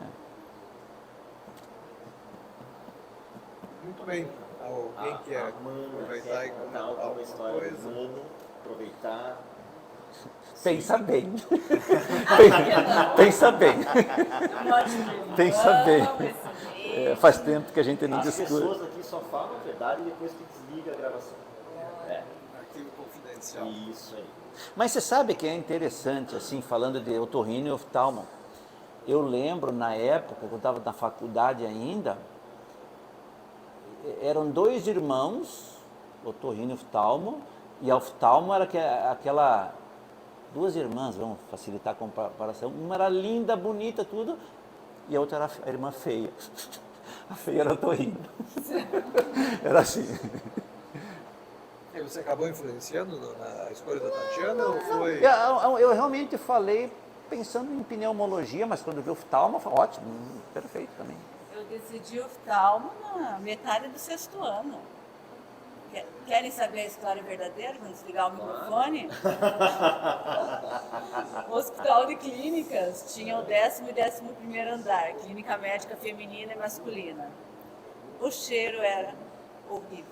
Muito bem. Alguém quer aproveitar e comentar alguma coisa? Aproveitar. Pensa bem. Pensa bem. Pensa bem. Faz tempo que a gente não As discute. pessoas aqui só falam a verdade depois que desliga a gravação. É, Arquivo confidencial. isso aí. Mas você sabe que é interessante, assim, falando de otorrino e oftalmo. Eu lembro, na época, quando eu estava na faculdade ainda, eram 2 irmãos, otorrino e oftalmo, e a oftalmo era aquela... 2 irmãs, vamos facilitar a comparação. Uma era linda, bonita, tudo, e a outra era a irmã feia. A feia era otorrino. Era assim. E você acabou influenciando na escolha da Tatiana ou foi... Eu realmente falei pensando em pneumologia, mas quando vi oftalmo, eu falei, ótimo, perfeito também. Eu decidi oftalmo na metade do 6º ano. Querem saber a história verdadeira? Vamos desligar o microfone? O Hospital de Clínicas tinha o 10º e 11º andar, clínica médica feminina e masculina. O cheiro era horrível.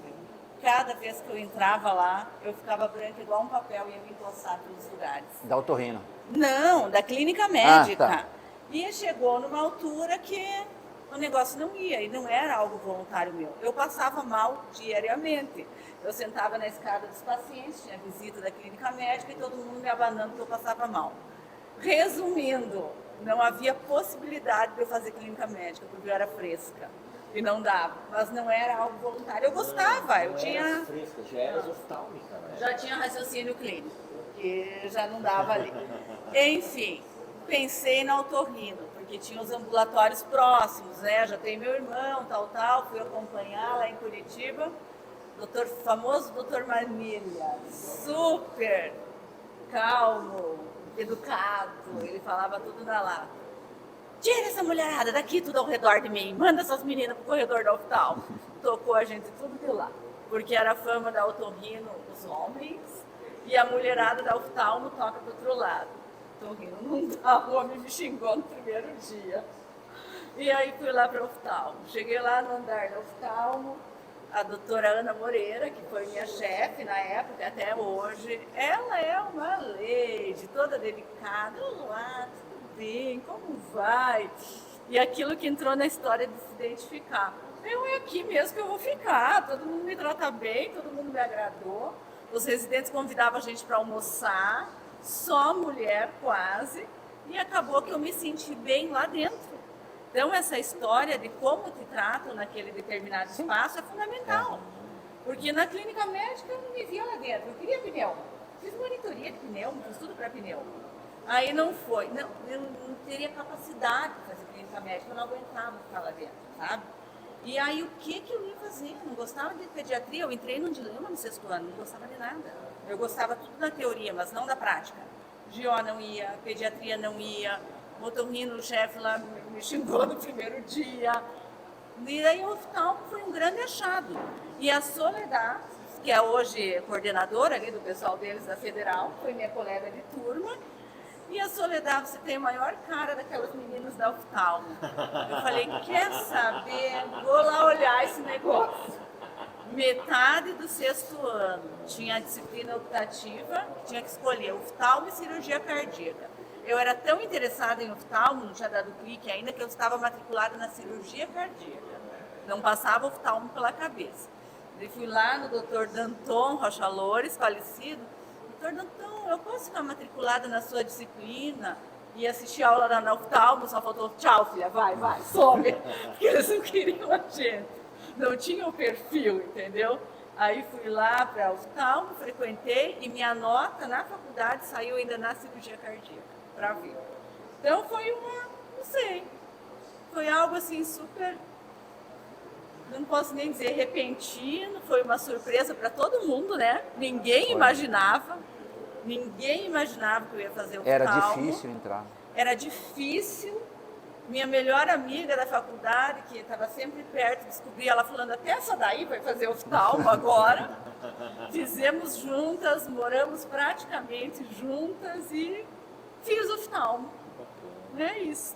Cada vez que eu entrava lá, eu ficava branca igual um papel e ia me encoçar pelos lugares. Da otorrino. Não, da clínica médica. tá. E chegou numa altura que o negócio não ia, e não era algo voluntário meu. Eu passava mal diariamente. Eu sentava na escada dos pacientes, tinha visita da clínica médica e todo mundo me abanando que eu passava mal. Resumindo, não havia possibilidade de eu fazer clínica médica, porque eu era fresca. E não dava, mas não era algo voluntário. Eu gostava, eu tinha... Fresca, já eras oftálmica, né? Já tinha raciocínio clínico, que já não dava ali. Enfim, pensei na otorrino, porque tinha os ambulatórios próximos, né? Já tem meu irmão, tal, fui acompanhar lá em Curitiba. Famoso doutor Manilha, super calmo, educado, ele falava tudo na lata. Tira essa mulherada daqui, tudo ao redor de mim, manda essas meninas pro corredor da oftalmo. Tocou a gente tudo de lá, porque era a fama da otorrino os homens e a mulherada da oftalmo toca pro outro lado. Otorrino não dá, o homem me xingou no primeiro dia. E aí fui lá pra oftalmo, cheguei lá no andar da oftalmo, a doutora Ana Moreira, que foi minha chefe na época, até hoje, ela é uma lady, toda delicada, olá, tudo bem, como vai? E aquilo que entrou na história de se identificar. É aqui mesmo que eu vou ficar, todo mundo me trata bem, todo mundo me agradou. Os residentes convidavam a gente para almoçar, só mulher quase, e acabou que eu me senti bem lá dentro. Então, essa história de como te tratam naquele determinado espaço é fundamental. Porque na clínica médica eu não me via lá dentro. Eu queria pneu. Fiz monitoria de pneu, fiz tudo para pneu. Aí não foi. Não, eu não teria capacidade de fazer clínica médica, eu não aguentava ficar lá dentro, sabe? E aí, o que eu ia fazer? Eu não gostava de pediatria, eu entrei num dilema no 6º ano, não gostava de nada. Eu gostava tudo da teoria, mas não da prática. GO não ia, pediatria não ia. O otorrino, o chefe lá me xingou no primeiro dia. E aí o oftalmo foi um grande achado. E a Soledad, que é hoje coordenadora ali do pessoal deles da Federal, foi minha colega de turma. E a Soledad, você tem a maior cara daquelas meninas da oftalmo. Eu falei, quer saber? Vou lá olhar esse negócio. Metade do 6º ano tinha a disciplina optativa, tinha que escolher oftalmo e cirurgia cardíaca. Eu era tão interessada em oftalmo, não tinha dado clique ainda, que eu estava matriculada na cirurgia cardíaca. Não passava oftalmo pela cabeça. Eu fui lá no Dr. Danton Rocha Loures, falecido. Dr. Danton, eu posso ficar matriculada na sua disciplina e assistir a aula na oftalmo? Só faltou, tchau filha, vai, some. Porque eles não queriam a gente. Não tinham perfil, entendeu? Aí fui lá para oftalmo, frequentei e minha nota na faculdade saiu ainda na cirurgia cardíaca. Para ver. Então foi não sei, foi algo assim super, não posso nem dizer repentino, foi uma surpresa para todo mundo, né? Ninguém imaginava que eu ia fazer o Era oftalmo. difícil entrar. Era difícil. Minha melhor amiga da faculdade, que estava sempre perto, descobri ela falando, até essa daí vai fazer oftalmo agora. Fizemos juntas, moramos praticamente juntas e fiz oftalmo. É isso.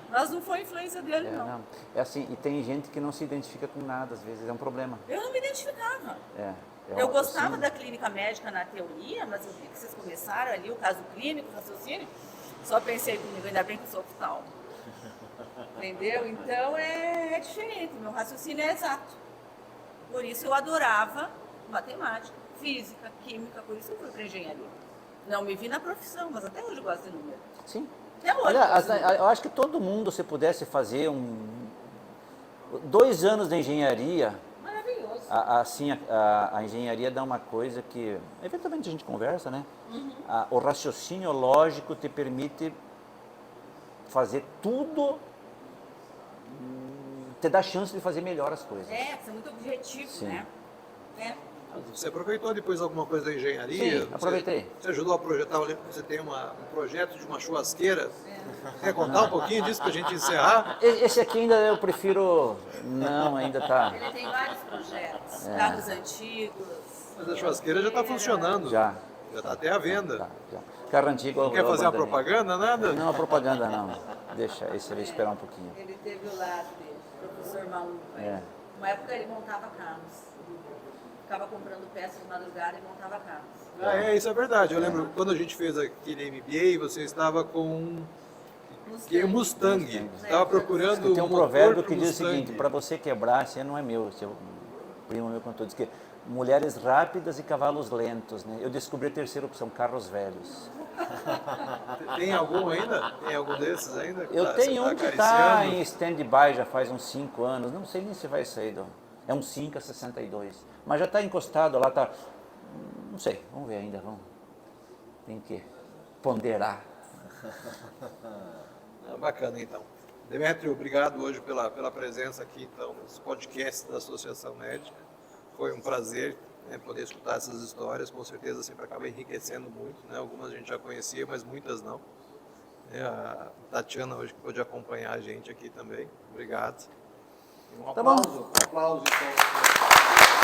Mas não foi influência dele, não. É assim, e tem gente que não se identifica com nada, às vezes é um problema. Eu não me identificava. Eu gostava assim, da clínica médica na teoria, mas eu vi que vocês começaram ali, o caso clínico, o raciocínio, só pensei comigo, ainda bem que eu sou oftalmo. Entendeu? Então é diferente, meu raciocínio é exato. Por isso eu adorava matemática, física, química, por isso eu fui para engenharia. Não me vi na profissão, mas até hoje eu gosto de número. Sim. Até hoje. Olha, eu gosto de número. eu acho que todo mundo, se pudesse fazer 2 anos de engenharia, Maravilhoso. assim, a engenharia dá uma coisa que, eventualmente a gente conversa, né? O raciocínio lógico te permite fazer tudo, te dá chance de fazer melhor as coisas. Você é muito objetivo, Sim. né? Você aproveitou depois alguma coisa da engenharia? Sim, aproveitei. Você ajudou a projetar, eu lembro que você tem um projeto de uma churrasqueira. Quer contar um pouquinho disso para a gente encerrar? Esse aqui ainda eu prefiro, não, ainda tá, Ele tem vários projetos, carros antigos. Mas a churrasqueira já está funcionando. já. Já está até à venda. Tá, já. Carro antigo. Não quer fazer uma abandonei. propaganda, nada? Não, propaganda não. Deixa, esse eu vou esperar um pouquinho. Ele teve o lado dele, professor maluco. É. Uma época ele montava carros. Ficava comprando peças de madrugada e montava carros. Isso é verdade. Eu lembro quando a gente fez aquele MBA, você estava com um Mustang. Estava procurando Tem um motor provérbio pro que diz o Mustang. seguinte: para você quebrar, esse não é meu, esse é o primo meu contou, diz que mulheres rápidas e cavalos lentos, né? Eu descobri a terceira opção, carros velhos. Tem algum ainda? Tem algum desses ainda? Eu tenho você um que está acariciando? em stand-by já faz uns 5 anos, não sei nem se vai sair, é um 5 a 62, mas já está encostado lá, tá, não sei, vamos ver ainda, tem que ponderar. Bacana, então. Demétrio, obrigado hoje pela presença aqui, então, nesse podcast da Associação Médica. Foi um prazer, né, poder escutar essas histórias, com certeza sempre acaba enriquecendo muito, né? Algumas a gente já conhecia, mas muitas não. A Tatiana hoje que pôde acompanhar a gente aqui também. Obrigado. E um Tá bom. aplauso, então.